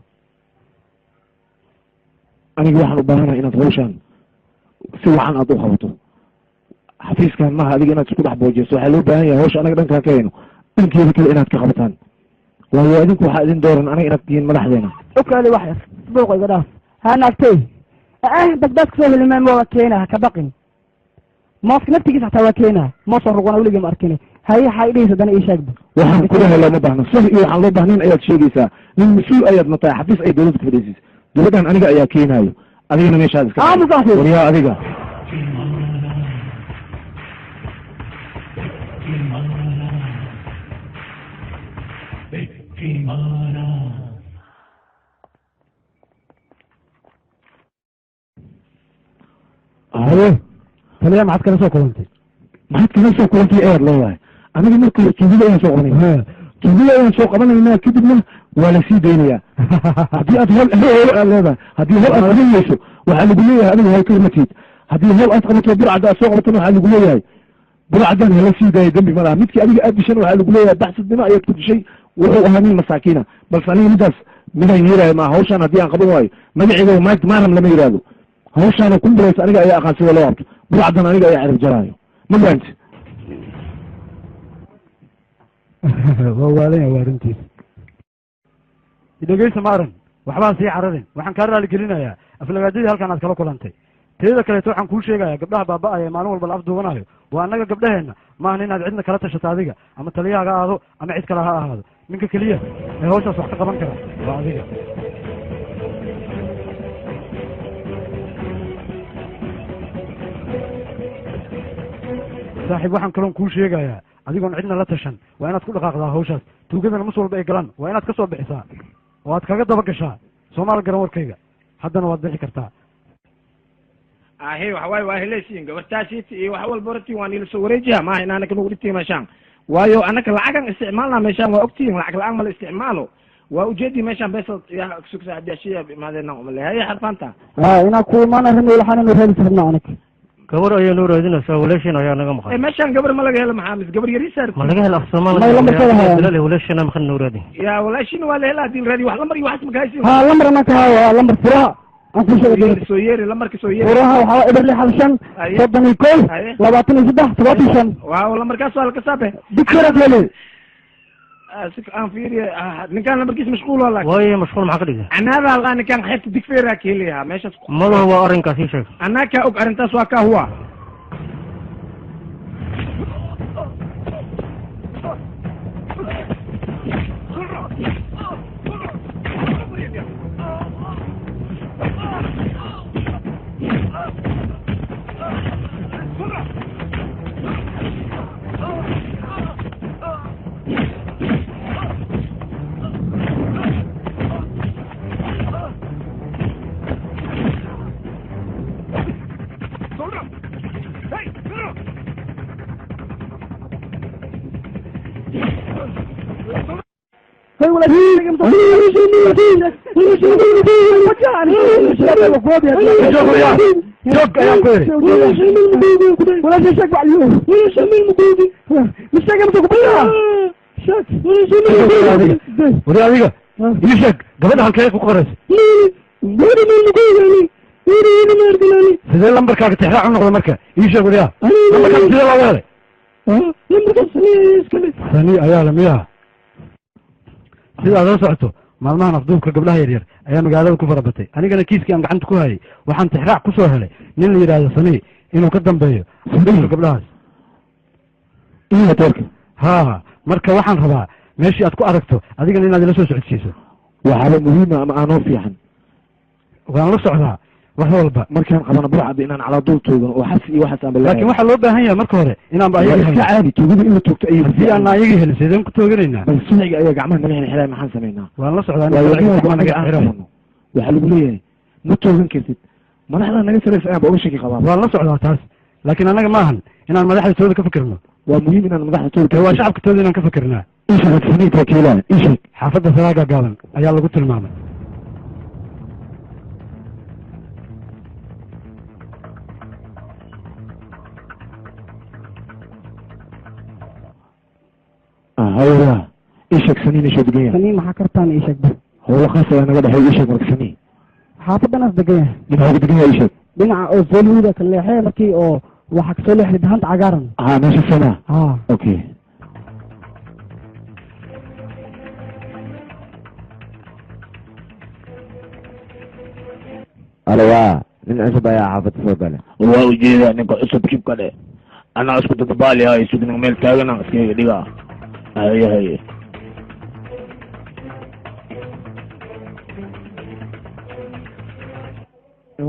Speaker 3: aniga waxaan u baahanahay inaad hawshaan si wacan aad u qabato xafiiskan maaha adiga inaad isku dhex boojeyso waxaa loo baahan yahay hawsha anaga dhankaan ka hayno dhankeeda kale inaad ka qabataan waayo adinku waxaa idin dooran aniga inaad tihiin madaxdeena
Speaker 5: okaadi wax yar suuqa iga dhaaf haa naagtey basbaas kasoo helimaan waa keena ha ka baqin
Speaker 3: mooska naftigiisa xataa waa keenaa moosoo ruqwana weligii ma arkine haye waxaa idhahaysa haddana ii sheegba
Speaker 2: waxaan kula helaa ma baahno sah iyo waxaan loo baahnayn ayaad sheegaysaa nin mas-uul ayaad na tahay xafiis ay dawladda ku fadhiisiis dawladdan aniga ayaa keenaayo adigana meeshaad iska waryaa adiga haye
Speaker 9: taliya maxaad kala soo kulantay
Speaker 2: eer leedahay aniga marka hore tuugida ayaan soo qabanay tuugida ayaan soo qabanaynaa kadibna waa la sii daynayaa haddii aad hol aad leedahay haddii hol aad qabanayso waxaa lagu leeyahay adiga hol karmatiid haddii hol aad qabato burcadda aad soo qabatana waxaa lagu leeyahay burcaddan hala sii daaya dembi ma laha midkii adiga aad dishan waxaa lagu leeyahay baxsadnimo ayaad ku dishay wuxuu ahaa nin masaakiina balse aniga midaas midaan yeelaayo maa hawshaan haddii aan qaban waayo magaceeda maaram lama yidhaahdo hawshaana kumbulaysa aniga ayaa aqaan sida loo qabto burcaddan aniga ayaa cirib jaraayo ma garanti
Speaker 9: waa waalaya waa arrintiisa dhegeysa maaran waxbaa sii cararin waxaan kaa raali gelinayaa aflagaadadii halkan aad kala kulantay teeda kaleeto waxaan kuu sheegayaa gabdhaha baaba'aya maalin walba la afduubanayo waa annaga gabdhaheenna maahan inaad cidna kala tashato adiga ama taliyahaga aado ama cid kale ha ahaado ninka keliya ee hawshaas wax ka qaban kara waa adiga saaxiib waxaan kaloon kuu sheegayaa adigoon cidna la tashan waa inaad ku dhaqaaqdaa hawshaas tuugadana mas walba ay galaan waa inaad ka soo bixisaa oo aad kaga daba gashaa soomaal garan warkayga haddana waad bixi kartaa
Speaker 10: ahe waxawaaye waa heleysiin gabartaasiiti iyo wax walba hortiin waa niila soo wareejiha maaha inaanaka nagu dhigtiin meeshaan waayo anaka lacagan isticmaalnaa meeshaan waa ogtihiin lacag la-aan mala isticmaalo waa ujeedii meeshaan beesa sugsaadiyaashiya imaadeen male haye xarfaanta
Speaker 3: inaa ku imaana rami waxaananu raadis rabnaa anig
Speaker 9: gabar ayaa noo raadinaysaa walaashin ayaa naga maqan
Speaker 10: meeshaan gabar ma laga helo maxaa mis gabar yarisaar
Speaker 9: ma laga helo afsoomaal walaashina maqan noo raadin
Speaker 10: ya walaashin waa la helaa hadii la raadi wax lambar iyo waxas makahaysin
Speaker 3: ha lambar anaka waa lambar furaha
Speaker 10: soo yeeri lambarka soo yeeri
Speaker 3: furaha waxaa eber 61 31 23 75
Speaker 10: waaw lambarkaas waa la kasaabe
Speaker 3: dikira kale
Speaker 10: aan fiiriye ninkaan lambarkiis mashquul waa laakiin
Speaker 9: waaye mashquul maxaa ka dhigay
Speaker 10: anaada halqaa ninkaan xeebta digfeeraa ka helayaa meeshaas
Speaker 9: madaha waa arrinkaas ii sheeg
Speaker 10: anaa kaa og arrintaas waa kaa huwa
Speaker 9: wari adiga ii sheeg gabadha halkee ku qoraysa sidee lambarkaaga tixraac u noqda marka ii sheeg wariya lambarkaaga sidee looga helay sani ayaa lamiyaha sida aad la socoto maalmahan afduubka gabdhaha yaryar ayaa magaalada ku farabatay anigana kiiskii aan gacanta ku hayay waxaan tixraac ku soo helay nin la yidhaahdo sani inuu ka dambeeyo afduubka gabdhahaas ha marka waxaan rabaa meeshii aad ku aragto adigana inaad ila soo socodsiiso
Speaker 2: waxaaba muhiima ama aanoo fiican
Speaker 9: waan la socdaa wax walba
Speaker 2: markaan qabana burcadda inaan calaa duul toogan oo xasi iyo waxaas aanba
Speaker 9: laakiin waxaa loo baahan yahay marka hore inaanba ayaga
Speaker 2: iska caadi toogada in la toogto ayay
Speaker 9: haddii aan ayaga helin sideen ku tooganaynaa
Speaker 2: bal sharciga ayaa gacmaha naga xirxiraay maxaan samaynaa
Speaker 9: waan la socdaa
Speaker 2: waxaa lagu leeyahay ma toogan kartid madaxda naga saraysa ayaanba uga shaki qabaa
Speaker 9: waan la socdaa taas laakiin annaga maahan inaan madaxda tooda ka fikirno
Speaker 2: waa muhiim inaan madaxda tooda
Speaker 9: waa shacabka tooda inaan ka fikirnaa
Speaker 2: isheg
Speaker 9: xaafadda salaaga gaaban ayaa lagu tilmaamay
Speaker 2: hawla isheg saniin ishoo degan yahay
Speaker 3: saniin maxaa kartaan isheg
Speaker 2: howlo khaas ayaa naga dhexeey isheg marka saniin
Speaker 3: xaafadanaas degan yahay
Speaker 2: dhinaca degan yahay isheg
Speaker 3: dhinaca oo soolihuda ka leexee markii oo waxaa kasoo leexday dahanta cagaaran
Speaker 2: ha meesha sana
Speaker 3: ha
Speaker 2: okay
Speaker 11: alo waa
Speaker 2: nin cusub ayaa xaafadda soo gala
Speaker 10: waa ujeedaa ninka cusub jibka dhe anaa isku dadabaalihay sugnin meel taagana iskaga dhigaa haye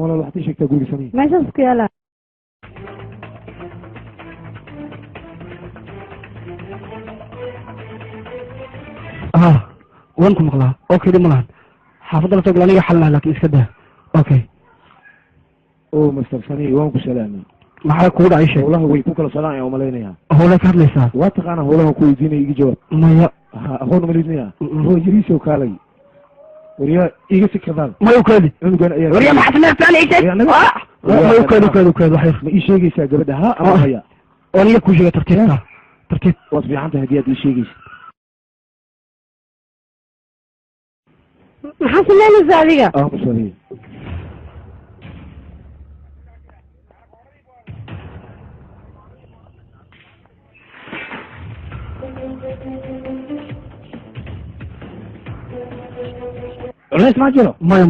Speaker 2: walaal waxaad ii sheegtaa guriga samey
Speaker 7: meeshaas ku yaala
Speaker 3: waan ku maqlaa okay dhib ma lahan xaafadda la soo gala aniga xalnaa laakiin iska daa okay
Speaker 2: oo master samey waan ku salaamay
Speaker 3: maxaa kugu dhacay sheeg
Speaker 2: howlaha way ku kala socdaan ayaan umalaynayaa
Speaker 3: howlaa ka hadlaysaa
Speaker 2: waa taqaanaa howlaha ku weydiinaya iga jawaab
Speaker 3: maya
Speaker 2: aqoon umalaynayaa oo yariisoo kaalay waryaa iga sikadaan
Speaker 3: maya ukaadi
Speaker 2: cunugan ayaa
Speaker 3: waryaa maxaad neeftaan maya ukaadi wax yar
Speaker 2: ma ii sheegaysaa gabadha ha ama maya
Speaker 3: oo aniga kuu sheega tartiibta tartiib
Speaker 2: waad fiican tahay haddii aad ii sheegaysa
Speaker 7: maxaa samaynaysaa adiga
Speaker 2: musaliya
Speaker 10: culays maa jiro
Speaker 3: maya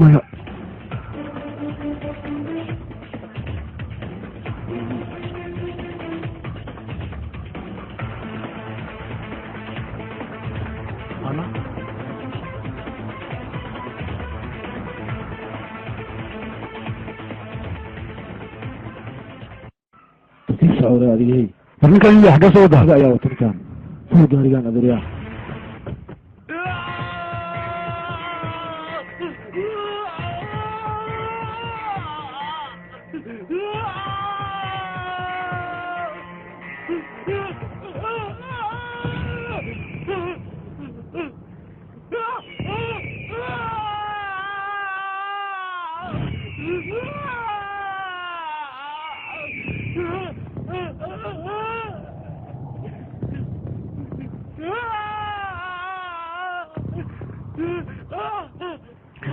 Speaker 2: socda adigay
Speaker 3: war ninkan iyo xagga soo wada
Speaker 2: ayaa wata ninkan soo gaarigaan adeeryaa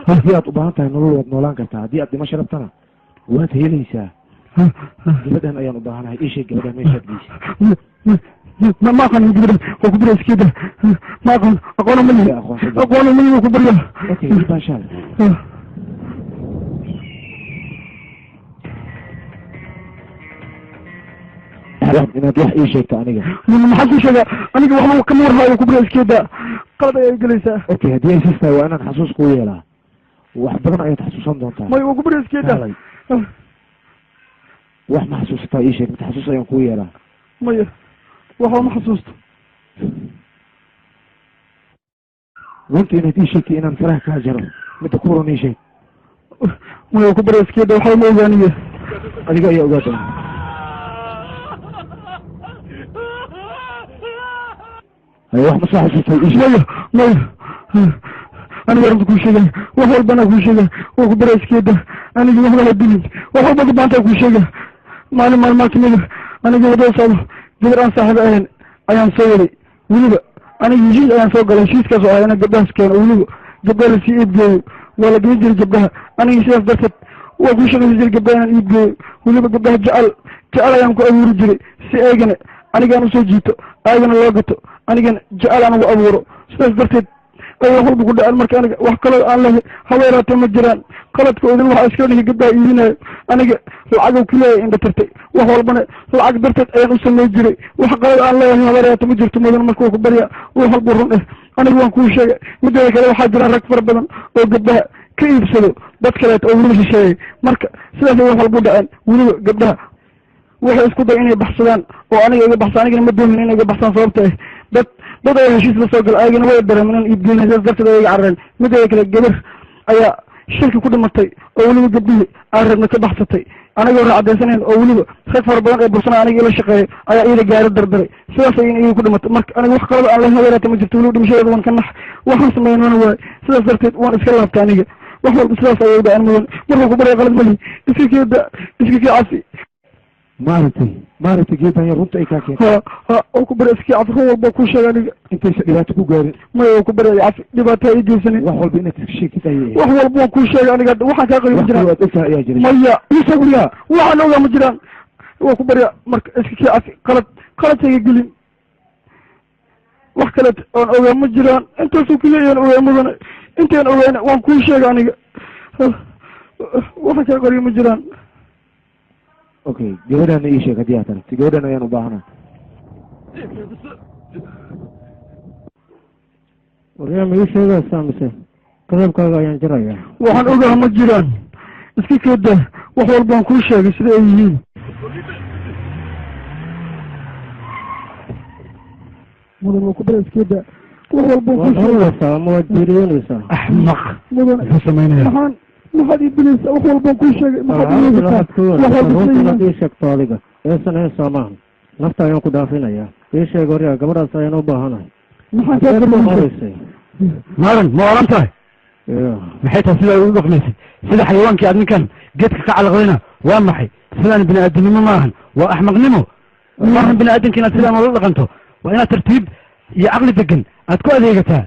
Speaker 2: haddii aad u baahan tahay nolol waad noolaan kartaa haddii aad dhimasho rabtana waad helaysaa gabadhan ayaan u baahanahay ii sheeg gabadhan meeshaad geysa
Speaker 3: ma aqaan gabadhan waa ku barya iskeeda ma aqaan aqoona mali waa ku barya
Speaker 2: okay baashaal inaad wax ii sheegto aniga
Speaker 3: maxaa ku sheegaa aniga waxba kama warhaayo ku barya iskeeda qalad ayaa gelaysaa
Speaker 2: okay haddii ay sis tahay waa inaan xasuus kuu yeelaa wax badan ayaad xasuusan doontaa
Speaker 3: may waa ku barya iskeeda
Speaker 2: wax ma xasuusataa ii sheeg mid xasuus ayaan kuu yeelaa
Speaker 3: maya waxba ma xasuusto
Speaker 2: runta inaad ii sheegtay inaan faraha kaa jaro midda ku horan ii sheeg
Speaker 3: maya waa ku barya iskeeda waxba ma ogaaniye
Speaker 2: adiga ayaa ogaa doona wax ma soo xasuustay ii sheeg
Speaker 3: maya aniga arrinta kuu sheegay wax walbana kuu sheegay waa ku barya iskeeda aniga waxba la dilin wax walba baanta kuu sheegay maalin maalmaa kamida aniga wadada socdo gabar aan saaxiibo ahayn ayaan soo waday weliba aniga heshiis ayaan soo galay heshiiskaas oo ah inaan gabdhahaas keeno weliba gabdhaha lasii iibgeeyo waa la geyn jiray gabdhaha aniga sidaas darteed waa kuu shaqaysan jiray gabdhaha inaan iibgeeyo weliba gabdhaha jecel ayaan ku abuuri jiray si aygana anigaan usoo jiito aygana loo gato anigana jecel aan ugu abuuro sidaas darteed ay wax walba ku dhaceen marka aniga wax kaloo aan lehe habeeraatee ma jiraan qaladka idin waxaa iska dhihi gabdhaha iibinayo aniga lacagow kaleeya indha tirtay wax walbana lacag darteed ayaan u samey jiray wax qalad aan leeyahay habeeraate ma jirto mudan marka waa ku baryaa wax walba run aniga waan kuu sheegay mideeda kale waxaa jira rag fara badan oo gabdhaha ka iibsado dad kaleeto oo weliba shisheeyay marka sidaasay wax walba u dhaceen weliba gabdhaha waxay isku day inay baxsadaan oo aniga iga baxsa anigana ma doonin inay iga baxsaan sababta dad ayaa heshiis la soo gala ayagana way dareem inaan iibgeyna sidaas darteed ay iga carareen mideeda kale gabar ayaa shilki ku dhimatay oo weliba gabdhihii aan rabna ka baxsatay anigoo raacadaysanayn oo weliba rag fara badan ee bursana aniga ila shaqeeyay ayaa iyada gaari dardaray sidaas ay iyaga ku dhimatay marka aniga wax kalaba aan la habeeraata ma jirto weliba dhimashadeeda waan ka nax waxaan sameeyan mana waaye sidaas darteed waan iska laabtay aniga wax walba sidaas ayay udhaceen mudan marka ku barya qalad mali iska kii cafi
Speaker 2: maaragtay geedan yar runta ay kaa keentay
Speaker 3: oo ku barya iskii cafi run walba kuu sheega aniga
Speaker 2: intaysa dhibaato ku gaarin
Speaker 3: maya waa ku barya cafi dhibaato ay geysanin
Speaker 2: wax walba inaad iska sheegtid ayay
Speaker 3: wax walba waan kuu sheega aniga waxaan kaa qabi ma jiraan
Speaker 2: waad ogtahay ayaa jiray
Speaker 3: maya isaguriya waxaan ogaa ma jiraan waa ku barya marka iska kii cafi qaladkayga gelin wax kaleet oon ogaa ma jiraan intaasuu keliya ayaan ogaa mudane intaan ogaana waan kuu sheega aniga waxa kale qoriyo ma jiraan
Speaker 2: okay gabadhaana ii sheeg haddii aad aragti gabadhan ayaan u baahanaa
Speaker 9: waryaa ma ii sheegaysaa mise qadabkaaga ayaan jirayaa
Speaker 3: waxaan ogaha ma jiraan iska keeda wax walbaan kuu sheegay sida ay yihiin mudan waa ku bara iskeeda wax walbaan kuu sheegaysaa
Speaker 9: ama waad jeeriyoonaysaa
Speaker 3: axmaq mudan
Speaker 9: muxuu samaynaya
Speaker 3: maxaad ii dilaysaa wax walbaan kuu sheegay
Speaker 9: maxaad ii sheegto adiga eesan heesaa maahan nafta ayaan ku dhaafinayaa ii sheeg waryaa gabadhaas ayaan u baahanahay
Speaker 8: maaran ma oran tahay maxay tahay sidaa ugu dhaqmaysay sida xayawaankii aad ninkan geedka ka calaqdayna waa maxay sidaan bini aadamnimo maahan waa axmaqnimo maahan bini aadamka inaad sidaan ula dhaqanto waa inaad tartiib iyo caqli degan aad ku adeegataa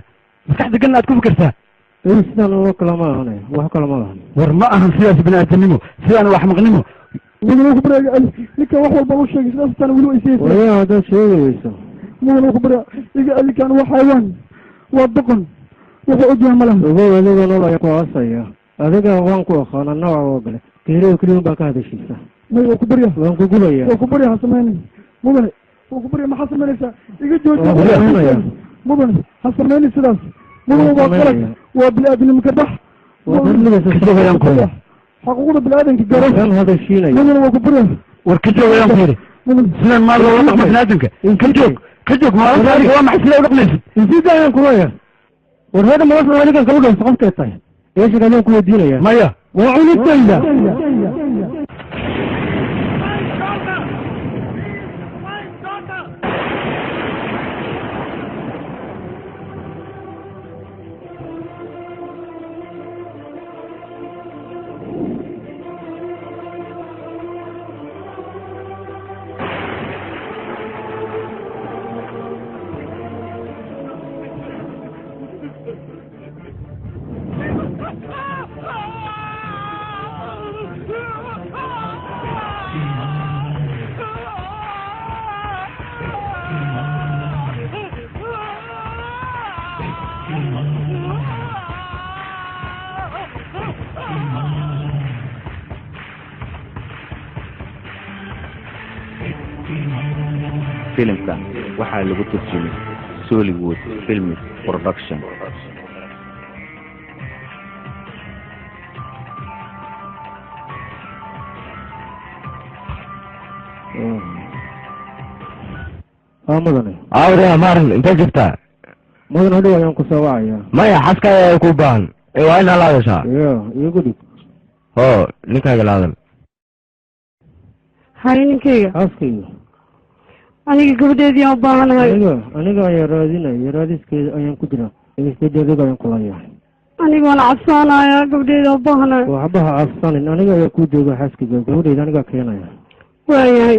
Speaker 8: maskax degan aad ku fikirtaa
Speaker 9: sidaan uga kala ma ahane wax kala ma lahan
Speaker 8: war ma ahan sidaas bini aadamnimo sidaan waa axmaqnimo
Speaker 3: mudan ku bara ninkan wax walba u sheegay sidaas tan weli isaysa
Speaker 9: waryaa haddaad sheegayso
Speaker 3: mudan ku bara iga adikan waa xayawaan waa doqon wuxuu ogyahay ma laha
Speaker 9: ogow adiga nool ayaa ku aasaya adiga waan ku aqaana nooca oo gale geeriyo keliya baa ka hadashiisa
Speaker 3: may waa ku barya
Speaker 9: waan ku gubaya
Speaker 3: waa ku barya ha samaynin mudane waa ku barya maxaa samaynaysaa iga jooji mudane ha samaynin sidaas mudane waa qalad waa bini-aadamnimo ka bax xaquuqda bini-aadanka garo mudane waa ku barya
Speaker 8: war ka joog ayaan ku yidhi sidaan maa loola dhaqma bini-aadamka ka joog maalinta adiga waa maxay sidaa u dhaqmaysid
Speaker 9: insida ayaan kulaya war hada mawasa adigan kalu dhayso qofkay tahay eeshiga ayaan ku weydiinaya
Speaker 8: maya
Speaker 9: waa cunitayda
Speaker 4: filimkan waxaa lagu turjumay Sollywood Films Production.
Speaker 9: mudane
Speaker 8: awriya maarin intee jirtaa
Speaker 9: mudan hadhow ayaan ku soo wacaya
Speaker 8: maya xaskaaga ku baahan waa inaa laadashaa
Speaker 9: iyo gudub
Speaker 8: ho ninkaaga laadan
Speaker 7: hay ninkayga
Speaker 9: xaaskayga
Speaker 7: aniga gabadheedii aan u baahanahay
Speaker 9: aniga ayaa raadinaya raadiskeeda ayaan ku jira isbedelada ayaan kulayahay
Speaker 7: aniga waan cabsaanaya gabadheeda u baahanahay
Speaker 9: waxbaha cabsanin aniga ayaa ku jooga xaaskayga gabadheeda anigaa keenaya
Speaker 7: waayahay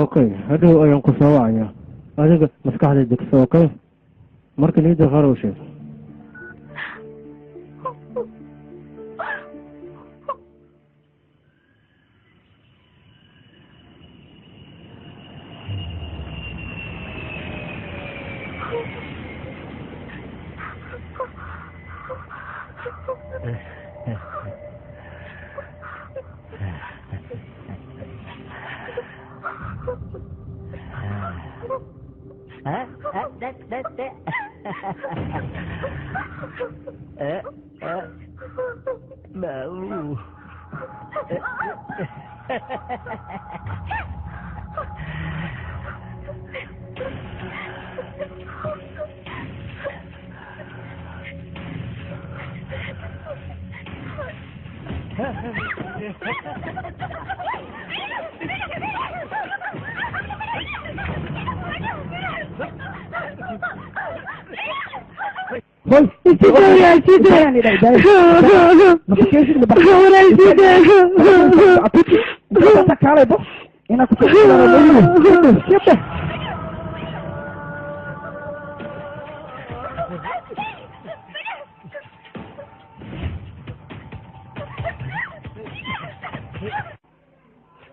Speaker 9: okay hadhow ayaan ku soo wacaya adiga maskaxda degso okay marka niida qaar u sheeg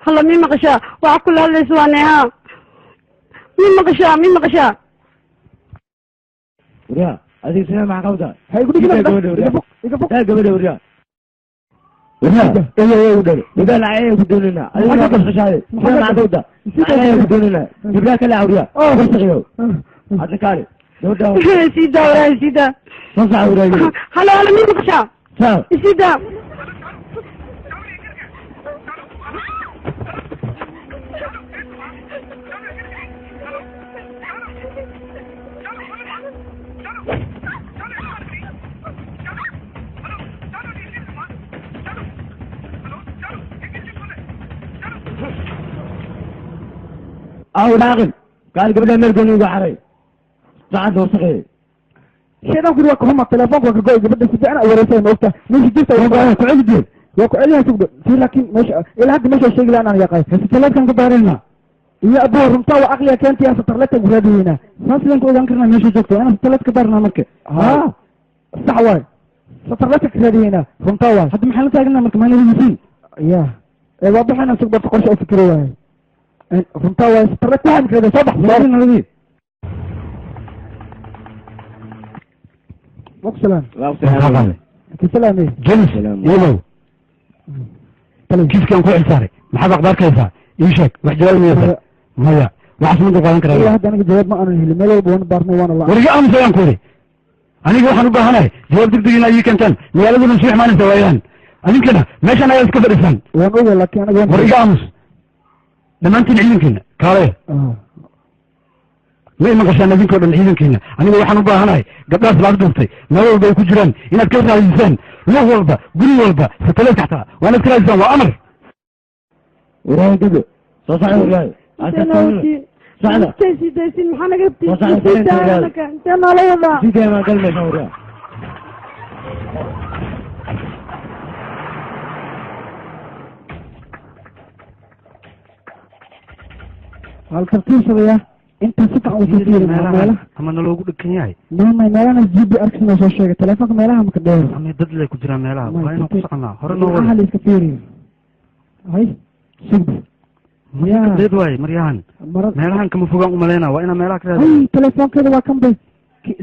Speaker 7: هلا مين مقشا وعكل هلا سواني ها مين مقشا
Speaker 2: وريا هذه سنة مع قودا
Speaker 3: هاي قولي كده
Speaker 2: قبل وريا ايه ودري بدل عيه ودوننا انا قصشاي ما عدوده عيه ودوننا جبنا كلا عوريا بسقيو هذا كاري
Speaker 7: سيدا ولا سيدا
Speaker 2: صح وراي
Speaker 7: هلا هلا مين بقشا سيدا
Speaker 2: او ناقل قال قبل ان نرجع نوقع علي بعد وصغير
Speaker 3: شيء كل وقت هم التلفون وقاعد بدك تدعنا ورثين وقتها مش جبت وقعد وقعد تقدر في لكن مش الى حد مش الشيء اللي انا يا قاي الثلاث كان قدرنا يا ابو رمطا وعقلي كانت يا سترلت غرادينا ناس لين كو ذكرنا مش جبت انا الثلاث قدرنا مركه صح واي سترلت غرادينا رمطا حد محل تاجنا مركه ما نسي يا اي واضح انا تقدر تخش فكره واي رمطا سترلت واحد كذا صبح صارنا هذه سلام سلام
Speaker 9: جلس يلو كيف كان كويس صاري ما حد اخبار كيف يشك وحجال ميسر مايا واحد من قوانين كره
Speaker 3: واحد انا جواب ما انا اللي ملو بون بارنو وانا الله
Speaker 9: ورجع ام سلام كوري انا waxaan u baahanahay jawaab degdeg in ay kantan magaalada nasiix maan sawaayaan adinkana meeshan ay iska fadhisan
Speaker 3: waan ogaa laakiin anaga
Speaker 9: warga amus dhamaantiin ciidankeena kaale ma ima gashaan idinkoo dhan ciidankeena aniga waxaan u baahanahay gabdhaas laad dhuftay meel walba ay ku jiraan inaad ka raadisaan loo walba guri walba satalaad xataa waana iska raadisaan waa amar
Speaker 2: وراي كده صح وراي صعدة
Speaker 7: سيدي محنا قبتي انت ما لا يضع
Speaker 2: سيدي ما قال لي وراي
Speaker 3: halkartiis sabaya inta si fiican u fikirin meelaha
Speaker 9: ama naloogu dhakan yahay
Speaker 3: meelaha jibi arkina soo sheegay telefoonka meelaha ma ka dheer
Speaker 9: ama dad leh ku jira meelaha waa inaan ku soconaa hore noo wada
Speaker 3: hal iska fiiriyo hay sugbi
Speaker 9: ya deed waay maryahan meelahan kama fogaan u maleynaa waa inaan meelaha ka raadin
Speaker 3: hay telefoonkeeda waa kan bay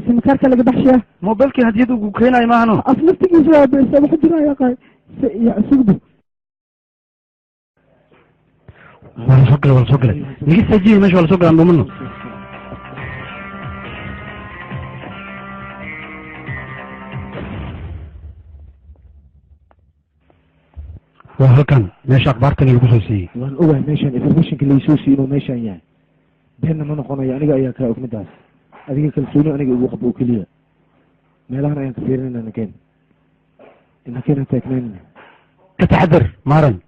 Speaker 3: simkaarka laga baxshaa
Speaker 9: mobilkii hadiyad ugu keenayo maahano
Speaker 3: asnaftigiisa waa beesa waxa jira ya qay sugbi
Speaker 9: wala soo galay nigi sajiye meesha wala soo galaan dhumano waa halkan meesha akhbaartani lagu soo siiyey
Speaker 2: waan ogahay meeshan informationka laysoo siiyey inuu meeshan yahay beenna ma noqonayo aniga ayaa kaa og midaas adiga kalsooni aniga igu qabo oo keliya meelahan ayaan ka fiirinayna nakeen nakeen taagnaanina
Speaker 9: ka taxadar maaran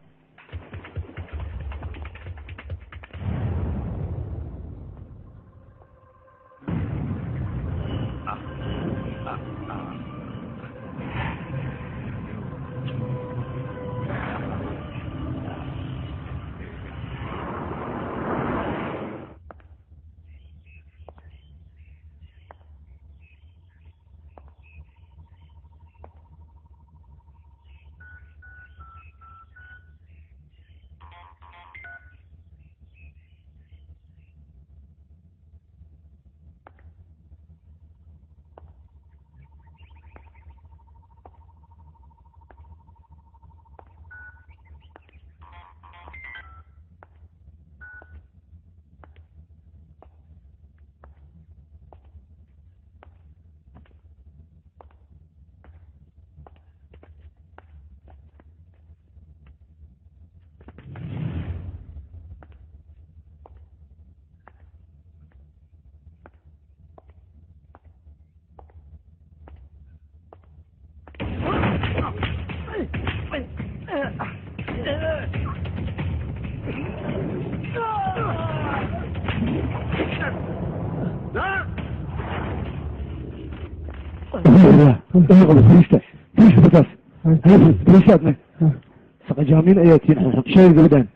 Speaker 2: سقجامين اياتين شايف قبدان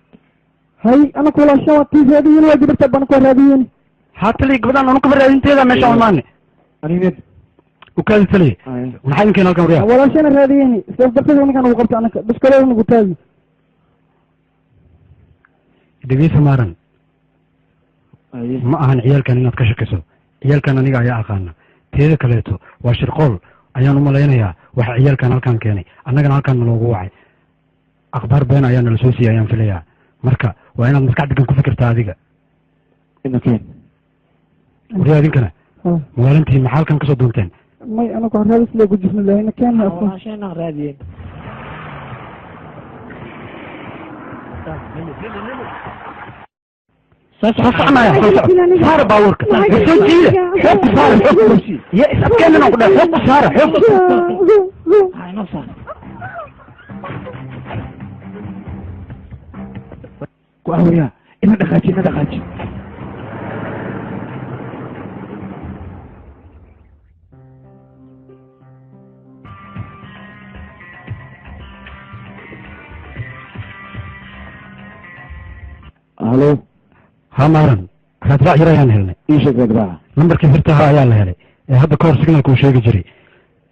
Speaker 3: هاي انا كل اشياء تيجي واجب تبان كو راديين
Speaker 9: حتى لي قبدان انا كبر انتيدا ماشي والله
Speaker 2: انا نيد
Speaker 9: وكان تلي waxay inkaan halkan riyaa
Speaker 3: wala shan raadiyeen soo darteed ninkan uu qabta anaka bas kale uu taagi
Speaker 9: dhageysa maaran ma ahan ciyaalkan inaad ka shakiso ciyaalkan aniga ayaa aqaana teeda kaleeto waa shirqool ayaan u malaynayaa waxa ciyaalkan halkan keenay annagana halkan loogu wacay akhbaar been ayaa nala soo siiyay ayaan filayaa marka waa inaad maskax degan ku fikirtaa adiga
Speaker 2: inakeen
Speaker 9: wariya idinkana magaalantiin maxaa halkan kasoo doonteen
Speaker 5: may anagu raadis lee ku jirna lahayna keen
Speaker 2: sheena raadiyeen
Speaker 9: saar baawarka soo jiida xoog ku saara xoog ya isabkeenana ku dhaaf xoog ku saara xoog
Speaker 2: ku ahwaya ina dhaqaaji halo
Speaker 9: ha maaran raadraac yar ayaan helnay
Speaker 2: ii sheeg raadraaca
Speaker 9: lambarkii firtaha ayaa la helay ee hadda ka hor signalka uu sheegi jiray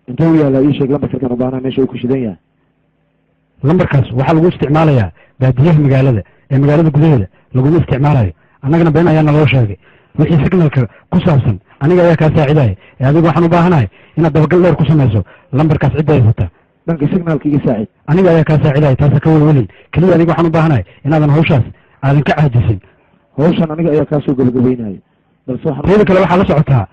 Speaker 2: intee u yaallaa ii sheeg lambarkan ubaanaa meesha uu ku shidan yahay
Speaker 9: lambarkaas waxaa lagu isticmaalayaa baadiyaha magaalada ee magaalada gudaheeda laguma isticmaalayo annagana been ayaa naloo sheegay wixii signalka ku saabsan aniga ayaa kaa saacidaya ee adigu waxaan u baahanahay inaad dabagal dheer ku samayso lambarkaas cidda haysata
Speaker 2: dhanka signalka iga saacid
Speaker 9: aniga ayaa kaa saacidaya taasa ka welwelin keliya adiga waxaan u baahanahay inaadan hawshaas aadan ka caajisin
Speaker 2: hawshan aniga ayaa kaasoo gabagabaynayo balse
Speaker 9: teeda kale waxaa la socotaa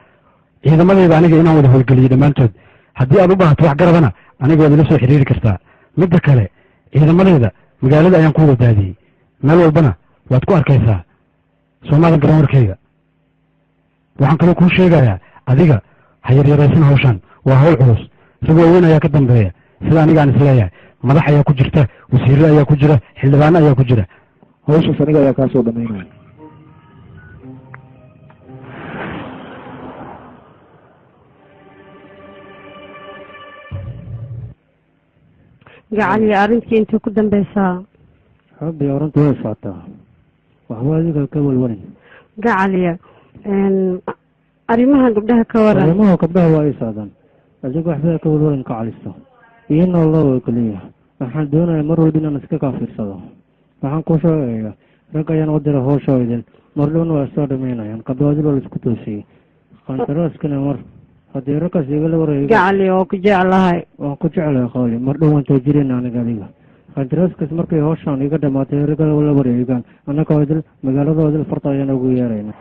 Speaker 9: ciidamadeeda aniga inaan wada howlgeliyo dhammaantood haddii aad u baahato wax garabana aniga waad ila soo xiriiri kartaa midda kale ciidamadeeda magaalada ayaan ku wada daadiyey meel walbana waad ku arkaysaa soomaadan garan warkeyga waxaan kaloo kuu sheegayaa adiga ha yaryaraysan hawshan waa hawl culus rag waaweyn ayaa ka dambeeya sida aniga aan isleeyahay madax ayaa ku jirta wasiirre ayaa ku jira xildhibaano ayaa ku jira
Speaker 2: hawshaas aniga ayaa kaasoo dhamaynaya
Speaker 7: gacaliya arrintii intay ku dambaysaa
Speaker 9: xoobii orantu way socotaa waxba adiga ka walwalin
Speaker 7: gacaliya arrimaha gabdhaha ka waran
Speaker 9: arrimaha gabdhaha waa ay socdaan adiga waxba ka walwalin ka calisto iyo nolol kaliya waxaan doonayaa mar walba inaan iska kaafirsado waxaan ku sheegayaa rag ayaan u diray hawshoodan mardhowna waa soo dhamaynayaan qabdoodi baa laisku toosiyey qandaraaskana mar haddii ragkaas igala wareega
Speaker 7: gacali oo ku jeclahay
Speaker 9: waan ku jeclahay qaali mar dhow waan taajirina aniga adiga qandaraaskaas markay hawshaan iga dhamaatay ragada la wareegaan annagoo idil magaaladooda farta ayaan ugu yeerayna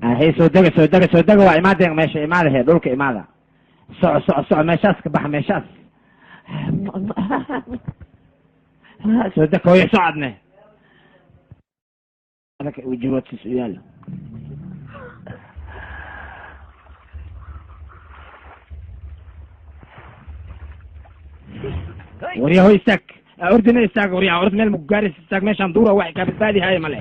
Speaker 10: ahey soo dega waa imaadeen meesha imaadahe dhulka imaada soco meeshaas ka baxa meeshaas soo deg hooyo socodne anaka wajibaadkiis u yaalo warya hoy istaag ordina istaag warya ord meel mugaaris istaag meeshaan duura waxay kaa badbaadi haya male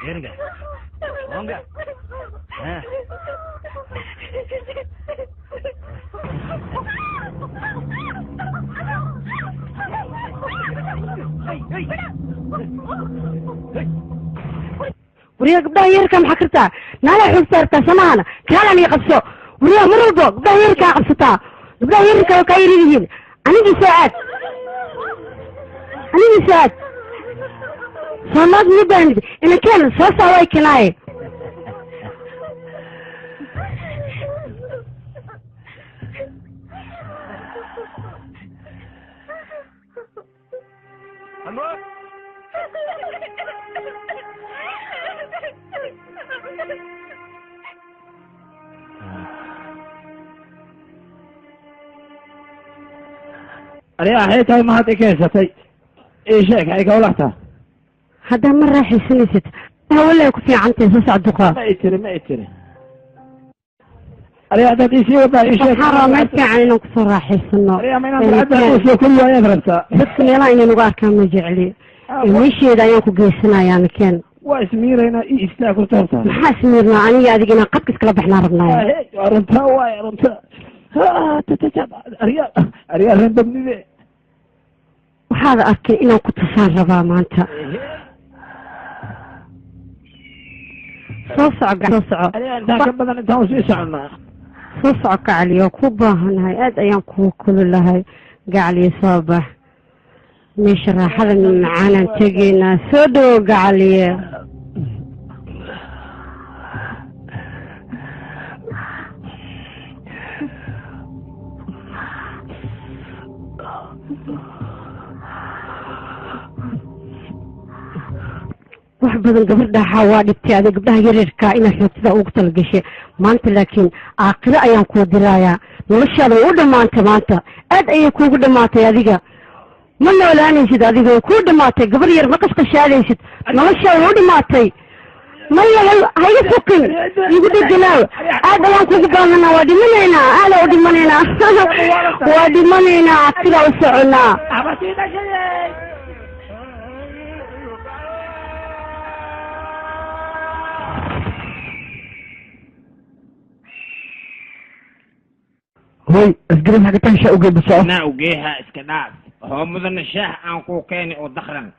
Speaker 10: Yerga. Onga.
Speaker 7: wariya gabdhaha yarka maxaa kartaa naala xoog saartaa samaana kaalan ii qabso wariya mar walbo gabdhaha yarkaa qabsataa gabdhaha yarka waa kaa yar yihiin anigii soo aad soomaad mubaanid inakeen soo saaway kanaaye
Speaker 10: ariga hay tahay mahad ikeysatay ii sheeg hay ka walahtaa
Speaker 7: haddaa ma raaxaysanaysid hawalay ku fiicantahay soo socduqa
Speaker 10: ma i tiri ariga haddaad isii wadaa ii sheeg
Speaker 7: waxaan rabaa meel fiican inaan kusoo raaxaysano
Speaker 10: ariga ma inaan lacagta kusoo kori waayaad rabtaa
Speaker 7: dadka meelaha inay nagu arkaan ma jecli meesheeda ayaan ku geysanayaa nakeen
Speaker 10: waa ismiiraynaa ii istaag horta horta
Speaker 7: maxaa ismiirnaa aniga adiga inaan qadka iskala baxnaa rabnaayo
Speaker 10: runtaa waay runta ariga rendabnide
Speaker 7: waxaad arkay inaan ku tusaan rabaa maanta soo
Speaker 10: intaan ka badan intaan usii soconnaa
Speaker 7: soo soco gacaliya waa ku baahanahay aad ayaan kugu kululahay gacaliya soo bax meesha raaxada macaanan tegaynaa soo dhowo gacaliye wax badan gabadha waa dhibtay adiga gabdhaha yaryarka inaad xootida ugu talagashay maanta laakiin aakhiro ayaan kuu dirayaa noloshaada way u dhammaantay maanta aad ayay kuugu dhammaatay adiga ma noolaanaysid adiga way kuu dhammaatay gabar yar ma qashqashaadaysid noloshaada way u dhammaatay maya haiga foqin igu deganaaw aad ayaan kuugu baahanaa waa dhimanaynaa aada u dhimanaynaa waa dhimanaynaa sidaa u soconaa
Speaker 3: هوي اسقرين حاجة تاني شاء وجيب بصعب
Speaker 10: أنا وجيها اسكداد هو مدن الشاه أنكو كاني ودخرن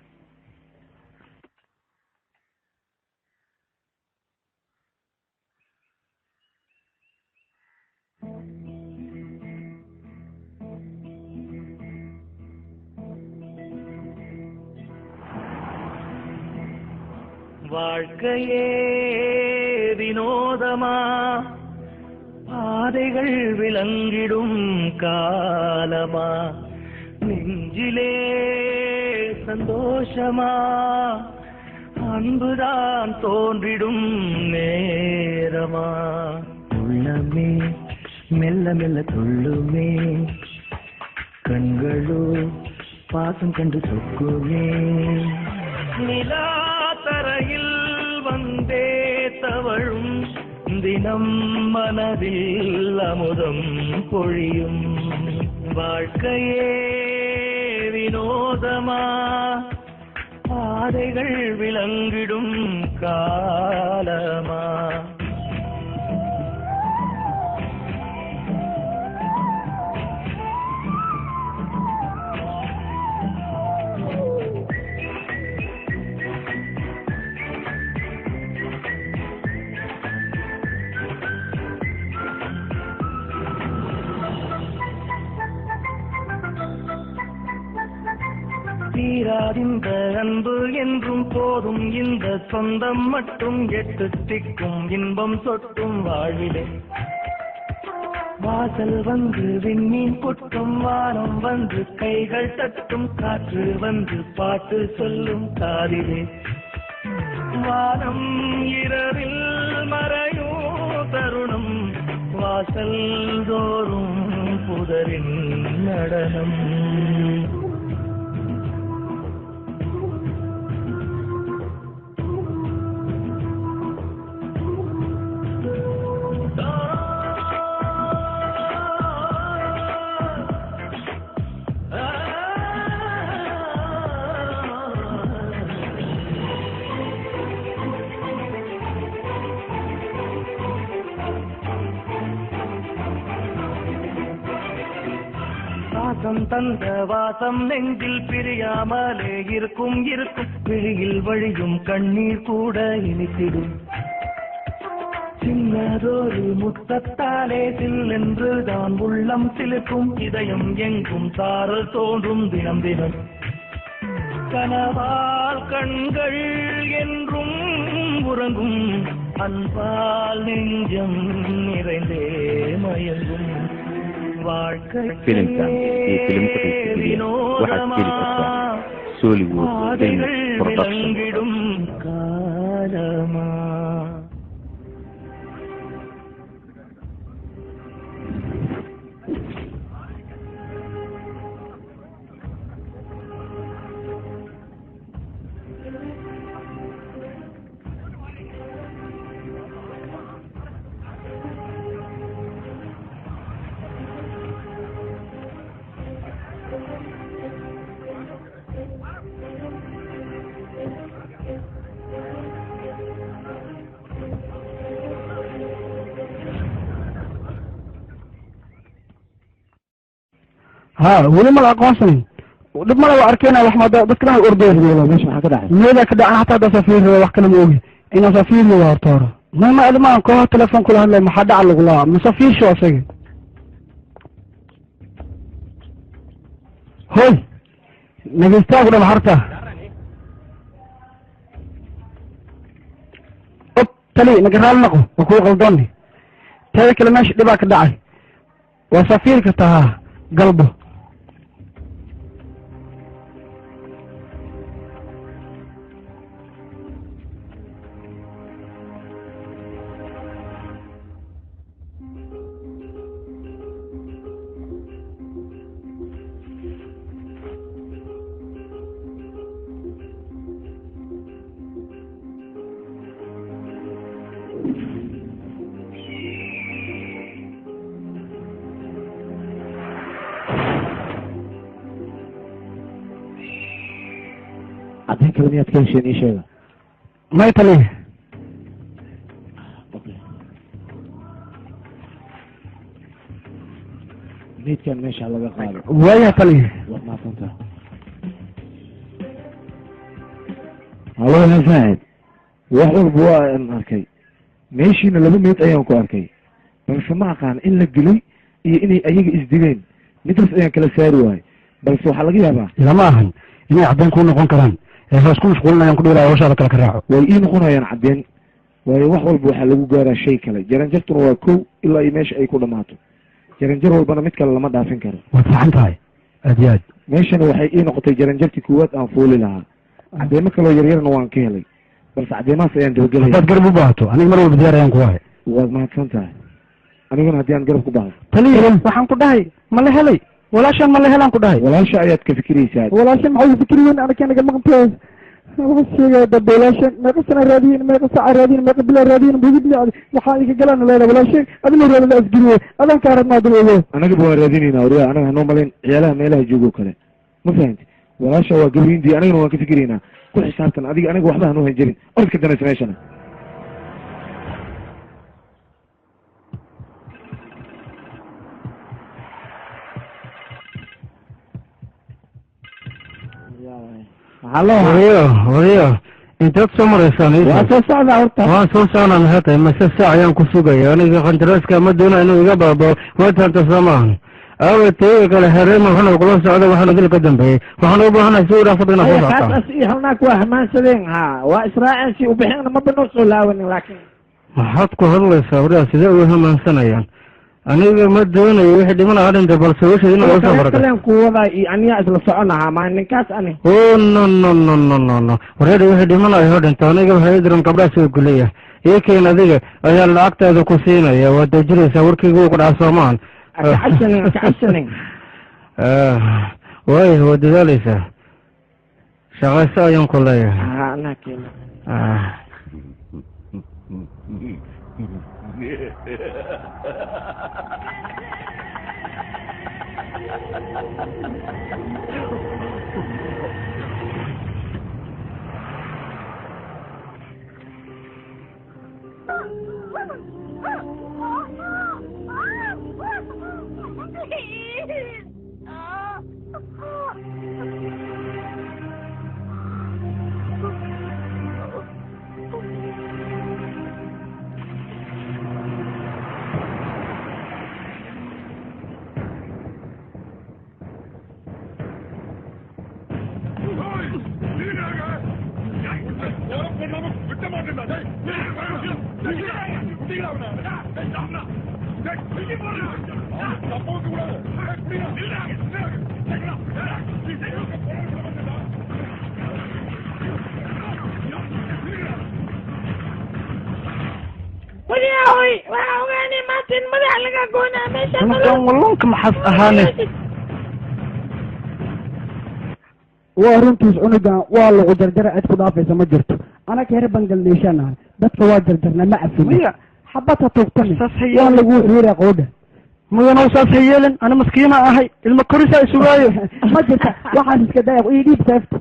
Speaker 11: வாழ்க்கையே வினோதமா பாதைகள் விளங்கிடும் காலமா நெஞ்சிலே சந்தோஷமா அன்புதான் தோன்றிடும் நேரமா உள்ளமே மெல்ல மெல்ல துள்ளுமே கண்களோ பாசம் கண்டு சொக்குமே நிலா தரையில் வந்தே தவழும் தினம் மனதில் அமுதம் பொழியும் வாழ்க்கையே வினோதமா பாதைகள் விளங்கிடும் காலமா தீராதிந்த அன்பு என்றும் போதும் இந்த சொந்தம் மட்டும் எட்டு திக்கும் இன்பம் சொட்டும் வாழ்விலே வாசல் வந்து விண்மீன் கொட்டும் வானம் வந்து கைகள் தட்டும் காற்று வந்து பாட்டு சொல்லும் காதிலே வானம் இரவில் மறையும் தருணம் வாசல் தோறும் புதரின் நடனம் வாசம் தந்த வாசம் நெஞ்சில் பிரியாமலே இருக்கும் விழியில் வழியும் கண்ணீர் கூட இனித்திடும் சின்னதொரு முத்தத்தாலே சில்லென்று தான் உள்ளம் சிலுக்கும் இதயம் எங்கும் சாரல் தோன்றும் தினம் தினம் கனவால் கண்கள் என்றும் உறங்கும் அன்பால் நெஞ்சம் நிறைந்தே மயங்கும் வாழ்க்கை பாதைகள் விளங்கிடும் காலமா
Speaker 3: ها ولي ما الأقواسني ودب ما لو أركينا لحمة بسكنا الأردن ولا مش حكذا ماذا كده أنا حتى ده سفير وحكنا موجي إنه سفير ولا طارة ما أدمع كوه تلفون كل هذا ما حد على الغلاء مسافير شو أسجل نجستاك ده محرته تلي نقرأ لكم وكل غلطاني تلك اللي ماشي دباك داعي وصفيرك تها قلبه
Speaker 2: عدين كلميات كل شيء نيشيغا
Speaker 3: ما يتليه
Speaker 2: ميت كان ماشي على قال
Speaker 3: وين يتليه
Speaker 2: ما كنت والله انا فاهم وحور بوا ان اركي ماشينا لaba meed ayaan ku arkay balse ma aqaan in la dilay iyo inay ayaga isdileen midaas ayaan kala saari waayay balse waxaa laga yaabaa
Speaker 3: lama ahan inay cadeen ku noqon karaan hoos ku mashquulinayaan ku dheelaya hawshaada kale ka raaco
Speaker 2: way ii noqonayaan cadeen waayo wax walba waxaa lagu gaaraa shay kale jaranjartuna waa kow ilaa iyo meesha ay ku dhammaato jaranjar walbana mid kale lama dhaafin karo
Speaker 3: waad fiican tahay aad iyo aad
Speaker 2: meeshana waxay ii noqotay jaranjartii koowaad aan fuuli lahaa cadeemo kaloo yaryarna waan ka helay balse cadeemahaas ayaan dabagelaya
Speaker 3: haddaad garab u baahato aniga mar walba diyaar ayaan ku hahay
Speaker 2: waad mahadsan tahay aniguna haddii aan garab ku baahdo
Speaker 3: taliya waxaan ku dhahay ma la helay walaasha ma la helaan ku dhahay
Speaker 2: walaasha ayaad ka fikiraysaa
Speaker 5: walaasha maxay fikri weyn anaga naga maqantay waxaan sheegay dad walaasha meeqa sana raadiyin meeqa saaca raadiyin meeqa bila raadiyin bugidna waxaa iga galaan leedahay walaasha adina raadada asgiriye adan ka arad maadoodo
Speaker 2: anagaba waan raadinaynaa wariyaa anaga hanoo malayn ciyaalaha meelaha joogo kale ma fahanti walaasha waa gabriindii anagana waan ka fikiraynaa ku xisaabtan adiga aniga waxba hanoo hanjarin orodka danaysa meeshana
Speaker 3: wariyo intaad soo maraysaan
Speaker 5: waa soo socda horta
Speaker 3: waan soo socnaan hata mase saac ayaan ku sugaya aniga qandaraaska ma doona inuu iga baabao waa taanta soo maahan aaway tayga kale hareema waxna kula socda waxaana dil ka dambeeyey waxaan u baahanahay si wadaafad inaa soo soctaan
Speaker 10: kaas iyo halnaak waa hamaansadeen ha waa israaceen si u bixin ma banoo soo laawanin laakiin
Speaker 3: maxaad ku hadlaysaa wariyaa sidee uga hamaansanayaan aniga ma doonayo wixii dhimana adhinta balse wishii inaa usoo farga
Speaker 10: kalen kuwada iyo aniyaa isla soconahaa maa ninkaas ani
Speaker 3: o no no no no no no wareeda wixii dhimanayo dhinta aniga waxay diran gabdhaha soo guleya iikeen adiga ayaa lacagtaada ku siinaya waa dajiraysaa warkayga uu ku dhaca soomaan
Speaker 10: kacabsanin
Speaker 3: waayo waa dadaaleysaa shaqayso ayaan ku leeyahay walloonka maxaas ahaane
Speaker 5: waa runtiis cunugan waa lagu jarjara cid ku dhaafaysa ma jirto anaga reer bangaldeshaanahay dadka waa jarjarna ma cafina xabata tugtani waa lagu xiira qoodha
Speaker 3: mudanow saas ha yeelin ana maskiina ahay ilma korisaa isugaayo
Speaker 5: ma jirta waxaan iska daya idhiib seefta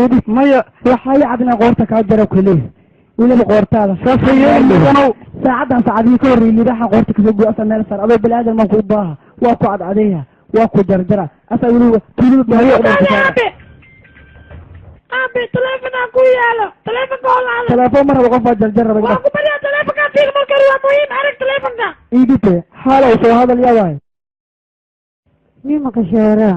Speaker 5: idhiib
Speaker 3: maya
Speaker 5: waxay cadna qoorta kaa jara kule weliba qoortaada
Speaker 3: saas ha yeelin mudanow
Speaker 5: saacadan saacadii ka horreeyay lidaxa qoorta kasoo guasa meel sar adoo bani aadan maan ku baaha waa ku cadcadeeya waa ku jarjara asaa weliba
Speaker 7: aabe telefonaa ku yaalo telefonka holaada
Speaker 5: telefoon maraba qofaa jarjara
Speaker 7: waa ku bariya telefonkaa fiil markani waa muhiim arag telefonka
Speaker 5: idhibe xaalow soo hadal yaa waay
Speaker 7: mimaka sheeraa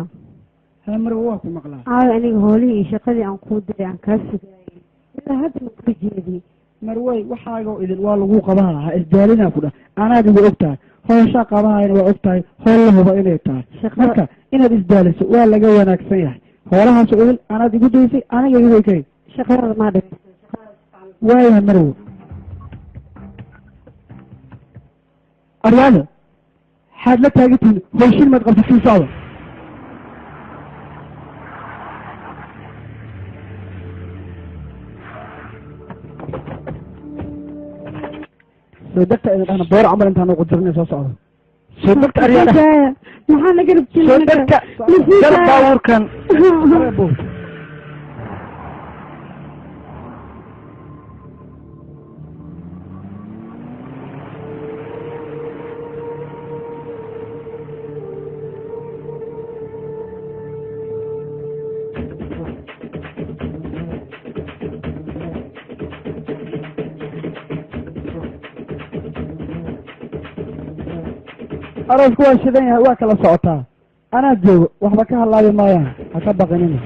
Speaker 3: ها مرو waa ku maqlaa
Speaker 7: aayo aniga hoolihii iyo shaqadii aan kuu diray aan kaa sugayay ilaa hadda ma kula jeediyey
Speaker 3: marwey waxaago idin waa lagu qabaha ha isdaalina ku dhah anaad igu og tahay howshaa qabahayna waa og tahay hool la huba inay tahay marka inaad isdaaliso waa laga wanaagsan yahay hoolahaas idin anaad igu daysay aniga igu weykay
Speaker 7: shaqadada maa dhamaystay
Speaker 3: waayahay marwo aryaada xaad la taagantihiin howshin maad qabta sii socda soo degta idin dhahna boor camal intaan ugu jirnay soo socdo soo degta aryaada
Speaker 7: maxaa naga rabtiin
Speaker 3: soo degta gal baabuurkan arosku waa shidan yahay waa kala socotaa anaa joogo waxba ka halaabi maayaan ha ka baqinina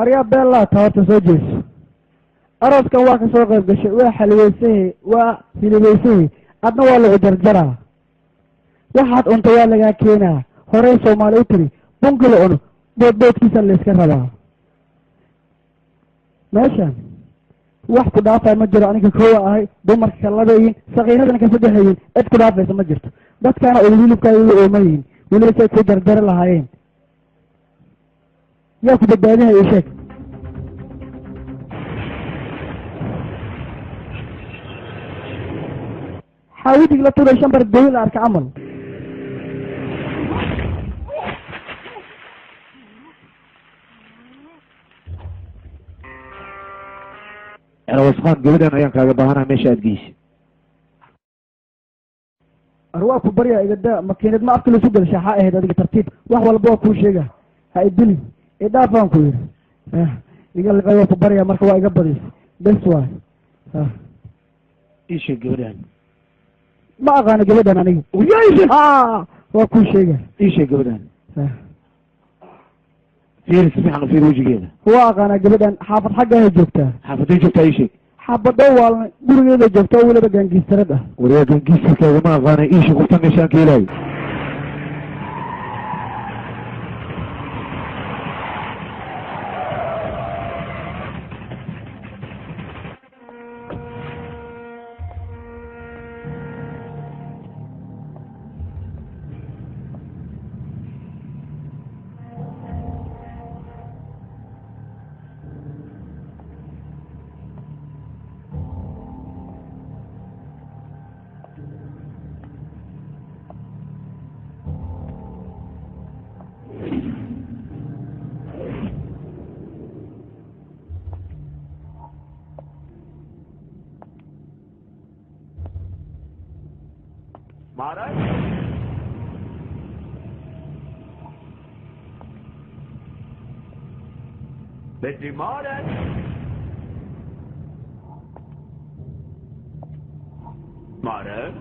Speaker 3: aryaa beellaa ta horta soo jeeso aroskan waa ka soo qayb gashay waa xaliweysahe waa hilibaysahe adna waa lagu jarjaraa waxaad cunta waa lagaa keenaa horey soomaali u tiri bunki la cuno boodboodkiisa layska rabaa meeshan wax ku dhaafay ma jiro aniga koowa ahay dumarka ka labayiin sakiiradana ka saddexayiin cid ku dhaafaysa ma jirto dadkaana ol hilibkaaga ugu oomayiin weliba say ku jarjari lahaayeen yaa ku badbaadinaya ii sheeg xaawidig la turay shan bar dawil la arka camal
Speaker 2: wasmaan gabadhan ayaan kaaga baahanaa meesha aad geysa
Speaker 3: arwaa ku baryaa igada makiinad ma afka lasu gelsha xaa ahayd adiga tartiib wax walba waa kuu sheega ha idili idhaafaan ku yidhi iga liqay waa ku baryaa marka waa iga badis bes waay
Speaker 2: ii sheeg gabadhan
Speaker 3: ma aqaano gabadhan aniga waa kuu sheega
Speaker 2: ii sheeg gabadhan fiiri si fiican u fiiri wejigeeda
Speaker 3: waa aqaanaa gabadhan xaafad xaggahay joogtaa
Speaker 2: xaafaday joogtaa ii sheeg
Speaker 3: xaafado waalna gurigeeda joogta oo weliba gaangiistarad ah
Speaker 2: waryaa gaangiistarkeeda ma aqaana ii sheeg qofta meeshaan ka helaayo
Speaker 12: Vetrimaaran மாறன்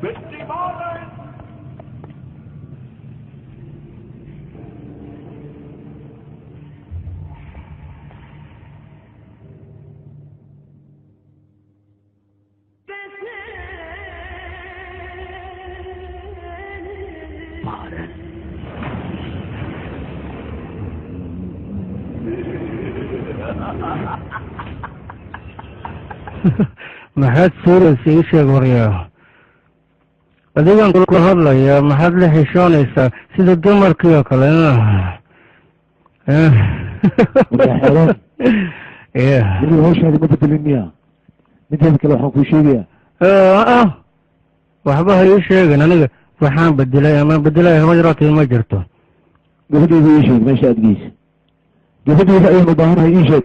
Speaker 12: Vetrimaaran
Speaker 9: maxaad suuraysa ii sheeg waryaa adigaan kula hadlaya maxaad la xishoonaysaa sida dumarkii oo kale
Speaker 2: hawshaadi ma bedelin miya mideeda kale waxaan kuu sheegayaa
Speaker 9: waxba ha ii sheegin aniga waxaan bedelay ama bedelay hama jiraatay ma jirto
Speaker 2: gabadheeda ii sheeg meesha aad geysa gabadheeda ayaan u baahanahay ii sheeg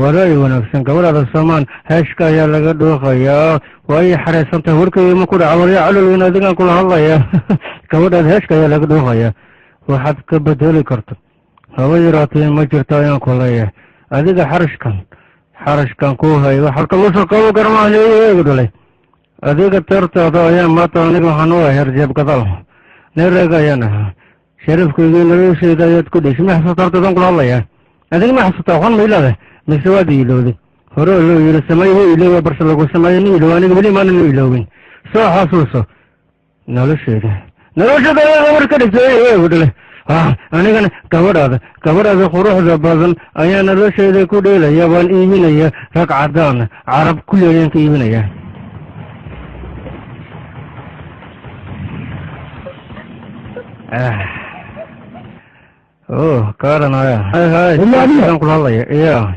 Speaker 9: walaay wanaagsan gabadhaada soomaan heeshka ayaa laga dhuuqayaa waa ii xaraysan tahay warkayga ma ku dhaca waryaa calolweyn adigaan kula hadlaya gabadhaada heeshka ayaa laga dhuuqayaa waxaad ka bedeli karto haba yaraatee ma jirto ayaan ku leeyahay adiga xarashkan ku hay waxaad kalusoo qabo garmaaleeyo dhalay adiga tartaada ayaa maanta aniga waxaan u ahay herjeeb gadal nereeg ayaan ahaa sharafkaygii noloshayda ayaad ku dheshay ma xasuusta hortaadaan kula hadlayaa adiga ma xasuusta waxan ma ilaada mise waad iilowday hore oo loo yiri samay wa iloowa barse lagu sameeyo ni ilow aniga weli maanan u iloowin soo xasuuso noloshayda ayaada war ka dhigtay dhale anigana gabadhaada quruxda badan ayaa noloshayda ku dheelaya waan iibinaya rag cadaan carab kulli ayaan ka iibinaya karanaya kula hadlaya ya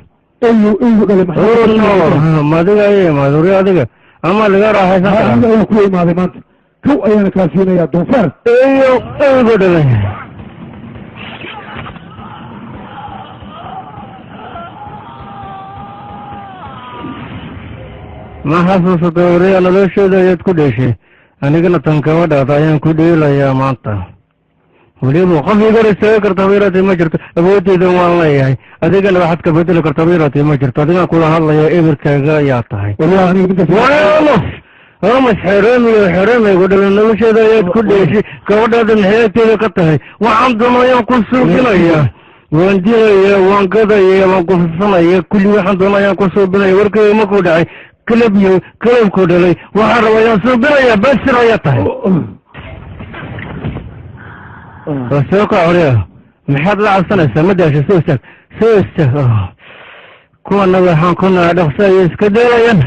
Speaker 9: madiga maduri adiga ama laga raaxaysan
Speaker 2: ayaan ku imaaday maanta kow ayaana kaa siinaya doofaar
Speaker 9: eygu dhalay ma xasuusata wariya nolosheeda ayaad ku dheeshay anigana tan gabadhaada ayaan ku dheelayaa maanta weliba qof igar istaaga karta habayratay ma jirto awoodeydan waan leeyahay adigana waxaad ka bedeli karta habayratay ma jirto adigaan kula hadlaya eberkaaga ayaa tahay mas xereemeygu dhala nolosheeda ayaad ku dheeshay gabadhaada maxay agteeda ka tahay waxaan doona ayaan ku suubinaya waan dilaya waan gadaya waan kufisanaya kulli waxaan doona ayaan ku suubinaya warkeyga makuu dhacay kalabku dhalay waxaan raba ayaan suubinaya basir ayaa tahay soo ka coriya maxaad la cabsanaysaa ma daasha soo istaag kuwana waxaan ku nahay dhaqso ayay iska daalayaan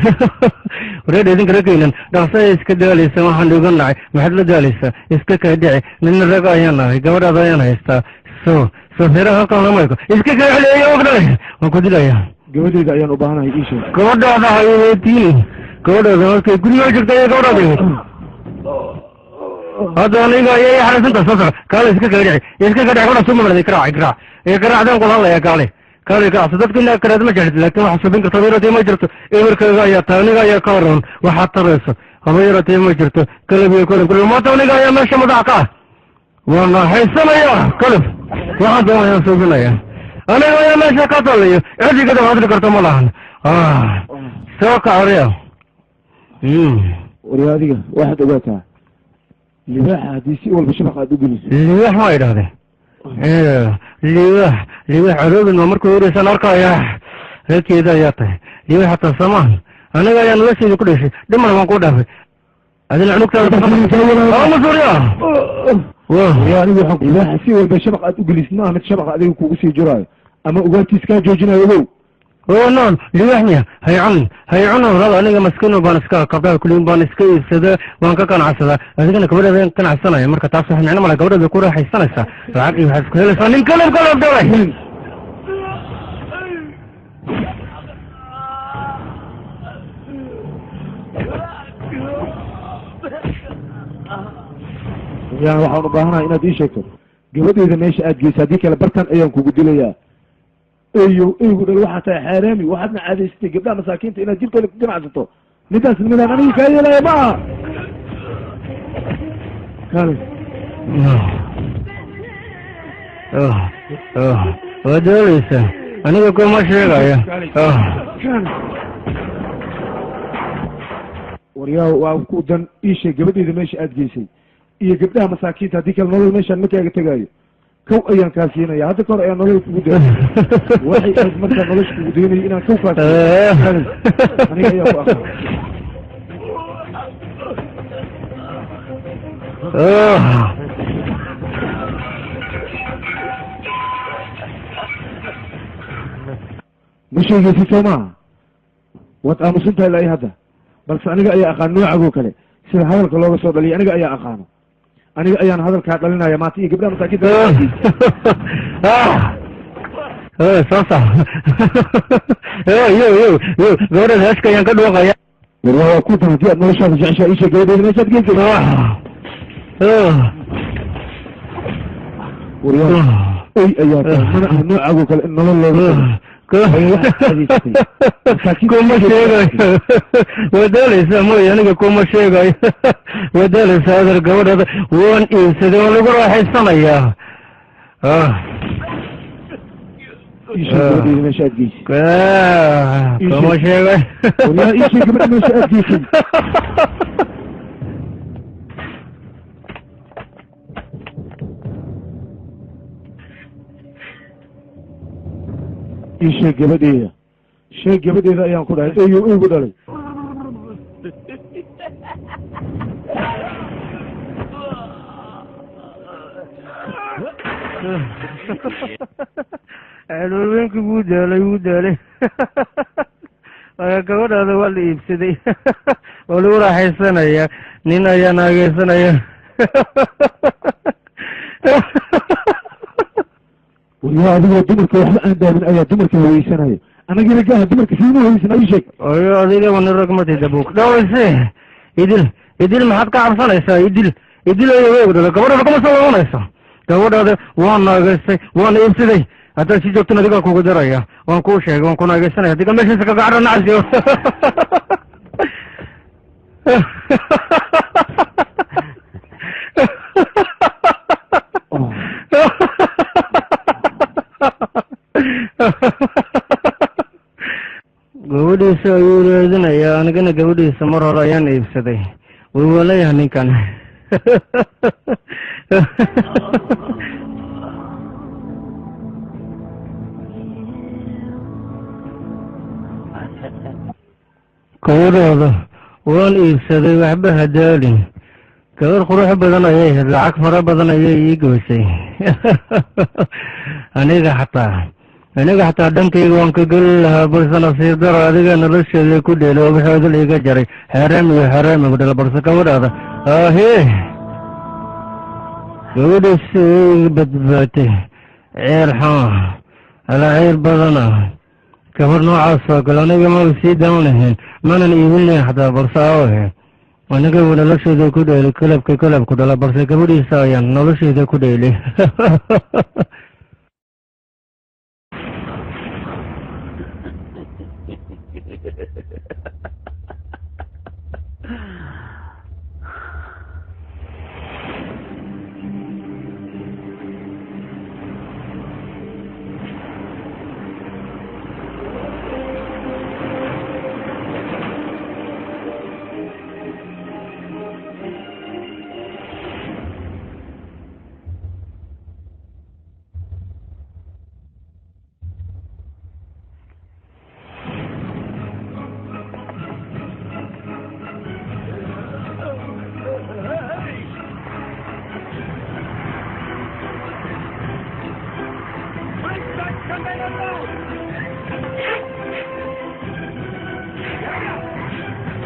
Speaker 9: wareedha idinka rakaynan dhaqso ayay iska daalaysa waxaan dhiga nacay maxaad la daalaysaa iska kaa dhici nina raga ayaan nahay gabadhaada ayaan haystaa soo hera halkan lamayko iska kaa xeleeya ogdhale waan ku dilaya
Speaker 2: gabadheeda ayaan u baahanahay ii sheeg
Speaker 9: gabadhaada haytiini gabadhaada markay guriga jirta ayay gabadhaada hadda aniga ayay xaraysantaa soo soco kaale iska kaa dhici gabadha soo mamaladay karaac karaacdaan kula hadlaya kaale kacso dadka inaa karaad ma jeclid laakin waxaa subin karta habayratee ma jirto eberkaaga ayaa tahay aniga ayaa ka waran waxaad tarayso habayratee ma jirto kalabiyo kule maanta aniga ayaa meesha madax ka ah waana haysanaya kalab waxaan doona ayaan suubinaya aniga ayaa meesha ka talayo cidigada hadli karta ma lahan soo kacoriya
Speaker 2: warya adiga waxaad ogaataa libaaxa haddii si walba shabaq aad u geliso
Speaker 9: libaax ma idhahdee libaax aroobin ma markuu horeysaan arkaya reerkeeda ayaa tahay libaax hataa samaan aniga ayaa noloshayda ku dheshay dhiman waan ku dhaafay adina cunugtaadamasuuriya
Speaker 2: aniga waxaan libaaxa si walba shabaq aad u gelisid maaha mid shabaqa adiga kugu sii jiraayo ama ugaartiis kaa joojinayo ogow
Speaker 9: non libaax miya haycun walaal aniga maskino baan iska kabdhaha kulliin baan iska iibsadaa waan ka ganacsadaa adigana gabadheeda ayaan ganacsanaya marka taas wax micno mala gabadheeda ku raaxaysanaysaa lacag iyo waxaad isku helaysaa nin kalab dhalay
Speaker 2: yani waxaan u baahanahay inaad ii sheegto gabadheeda meesha aad geysa haddii kale bartan ayaan kugu dilayaa eygu dhal waxaa tahay xaaraami waxaadna caadaysatay gabdhaha masaakiinta inaad jirkooda ka ganacsato midaas nimadaan aniga kaa yeelaya ma aha kale
Speaker 9: waa dooleysa aniga kuma sheegaya
Speaker 2: waryaa waa ku dan iisheeg gabadheeda meesha aada geysay iyo gabdhaha masaakiinta haddii kale nolol meeshaan ma kaaga tegaayo kow ayaan kaa siinaya hadda ka hor ayaan nolol kugu daay waxay ahayd markaa nolosha kugu daynaya inaan kow kaa siiyo aniga ayaa ku aqaan ma sheegaysid soo maaha waad aamusan tahay ilaa hadda balse aniga ayaa aqaan noocagoo kale sida hadalka looga soo dhaliya aniga ayaa aqaano aniga ayaan hadalkaa dhalinaya maanta iyo gabdhaha masaakiinta
Speaker 9: soo sax gabadha heeska ayaan ka dhuuqaya
Speaker 2: warwaa waa ku tan haddii aad noloshaada jeceshaa iisha gabadheeda meeshaad geysay waryaa oy ayaa tahay mana aha noocagoo kale in nolol looga
Speaker 9: kuma sheegayo wadaaleysa mooy aniga kuma sheegayo wadaaleysa hadal gabadhada waan iibsaday waan lagu raaxaysanayaa
Speaker 2: meesha aad geysay
Speaker 9: kuma sheegayo
Speaker 2: waryaa iishay gabadha meesha aad geysay sheeg gabadheeda sheeg gabadheeda ayaan ku dhahay eygu dhalay
Speaker 9: alwalweenki wuu daalay gabadhaada waa la iibsaday oo lagu raaxaysanaya nin ayaa naageysanaya
Speaker 2: waryaa adigoo dumarka waxba aan daamin ayaa dumarka haweysanaya anagina gaha dumarka siima haweysana ii sheeg
Speaker 9: ayo adiga wani ragmatida buuk dhawayse idil maxaad ka cabsanaysaa idil ayaa dhala gabadhaada kama soo labanayso gabadhaada waan naageystay waan iibsaday haddaad si joogtan adigaa kuga daraya waan kuu sheegay waan ku naageysanaya adiga meeshiisa kagacadha nacasiyo gabadhiisa ayuu raadinayaa anigana gabadhiisa mar hore ayaan iibsaday wawalayaha ninkan gabadhooda waan iibsaday waxba hadaalin gabar qurux badan ayay ahayd lacag fara badan ayay ii goysay aniga xataa dhankayga waan ka geli lahaa balse nasiib daro adiga nolosheeda ku dheelay oo waxooda laiga jaray xaaraamigu dhala balse gabadhaada gabadhiisa iga badbaatay ceer xaa alaa ceer badana gabar noocaas oo kale aniga maba sii daan lahayn manan iibin lahayn xataa balse aawahe aniga uu nolosheeda ku dheelay kalabku dhala balse gabadhiisa ayaan nolosheeda ku dheelay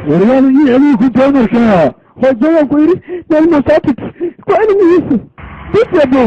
Speaker 2: waryaada ii adiga ku taa markaa
Speaker 5: hoose waan ku yidhi meel masaajid ku cilmigiisa bisabo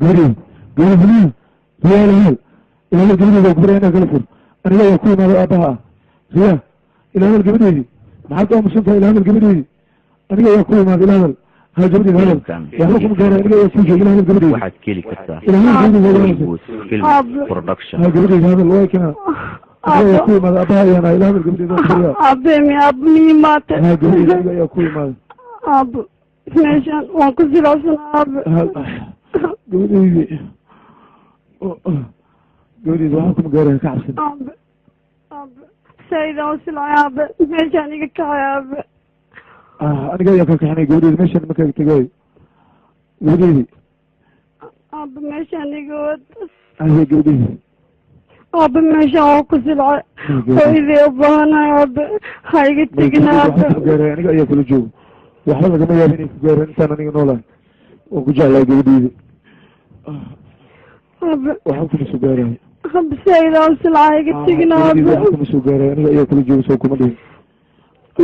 Speaker 2: gabadheedi gabadheedi riyaa ilaahay ilaahay gabadheedi ku baraya inaa kala fur aniga ayaa ku imaado aabbaha ah riyaa ilaahay gabadheedi maxaad aamusan tahay ilaahay gabadheedi aniga ayaa ku imaado ilaahay ha gabadheedi hadal waxba kuma gaara aniga ayaa ku sheegay ilaahay gabadheedi
Speaker 4: waxaad keli kartaa
Speaker 2: ilaahay gabadheedi
Speaker 4: film production
Speaker 2: ha gabadheedi hadal waa kana aniga ayaa ku imaado aabbaha ayaana ilaahay gabadheedi ku baraya
Speaker 5: aabe mi maate
Speaker 2: ha gabadheedi aniga ayaa ku imaado
Speaker 5: aabe meeshan waan ku silacsan aabe
Speaker 2: gabadheedi gabadheedi waxaa kuma gaaraya ka cabsan
Speaker 5: aabe aabe saydan u silcay aabe meeshaan iga kacay aabe
Speaker 2: aniga ayaa ka kaxinay gabadheedi meeshaan markaa tegaayo gabadheedi
Speaker 5: aabe meeshaan iga wada
Speaker 2: ahe gabadheedi
Speaker 5: aabe meeshaan waa ku silcay hooyadii u baahanahay aabe ha iga tegin aabe
Speaker 2: gaaraya aniga ayaa kula joogo waxba lagama yaabo inay ku gaaraan intaan aniga noolahay waan ku jeclahay gabadheedi waxba kuma soo gaaraya
Speaker 5: aabe saydan u silcay iga tegin aabe
Speaker 2: waxba kuma soo gaaraya aniga ayaa kula joogo soo kuma dhihin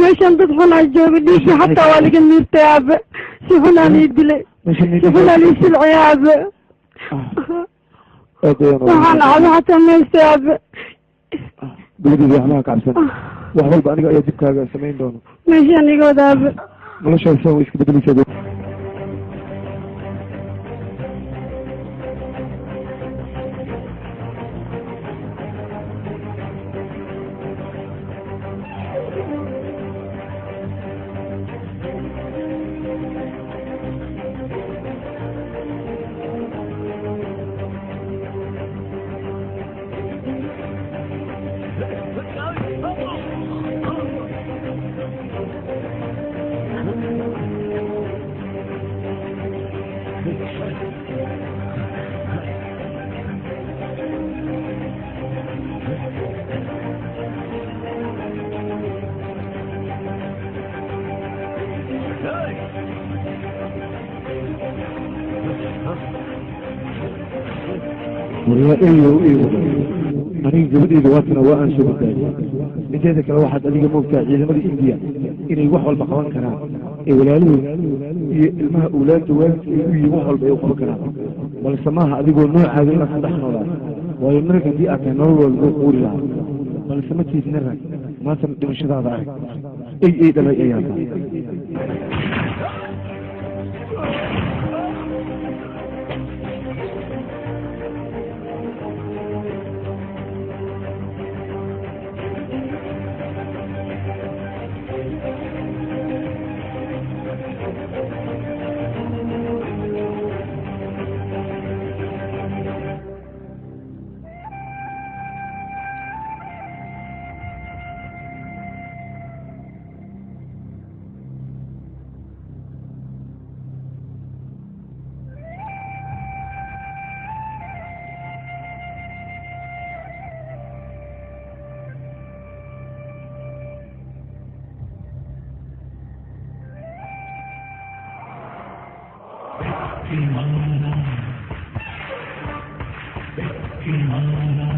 Speaker 5: meeshaan dad xunaa jooga dhiigii xataa waa laga miirtay aabe si xunaa lii dilay si xunaa lii silcay aabe waxaan cado xataa meystay aabe
Speaker 2: gabadheedi waxbaha ka cabsan wax walba aniga ayaa dibkaaga samayn doono
Speaker 5: meeshaan iga wada aabe
Speaker 2: noloshaas way iska bedeleysaa aniga gabadheeda waatana waa aan soo badbaadiy inteeda kale waxaad adiga moogtaa ciidamada indiya inay wax walba qaban karaan ee walaalahood iyo ilmaha awlaadda waalidka ay u yihiin wax walba ay u qaban karaan balse maaha adigoo noocaaga inaad ku dhex noolaa waayo narag haddii aad tahay nolol walba loo quuri lahaa balse ma tiid narag maantana dhimashadaada arag ay dhalay ayaa tahay Imana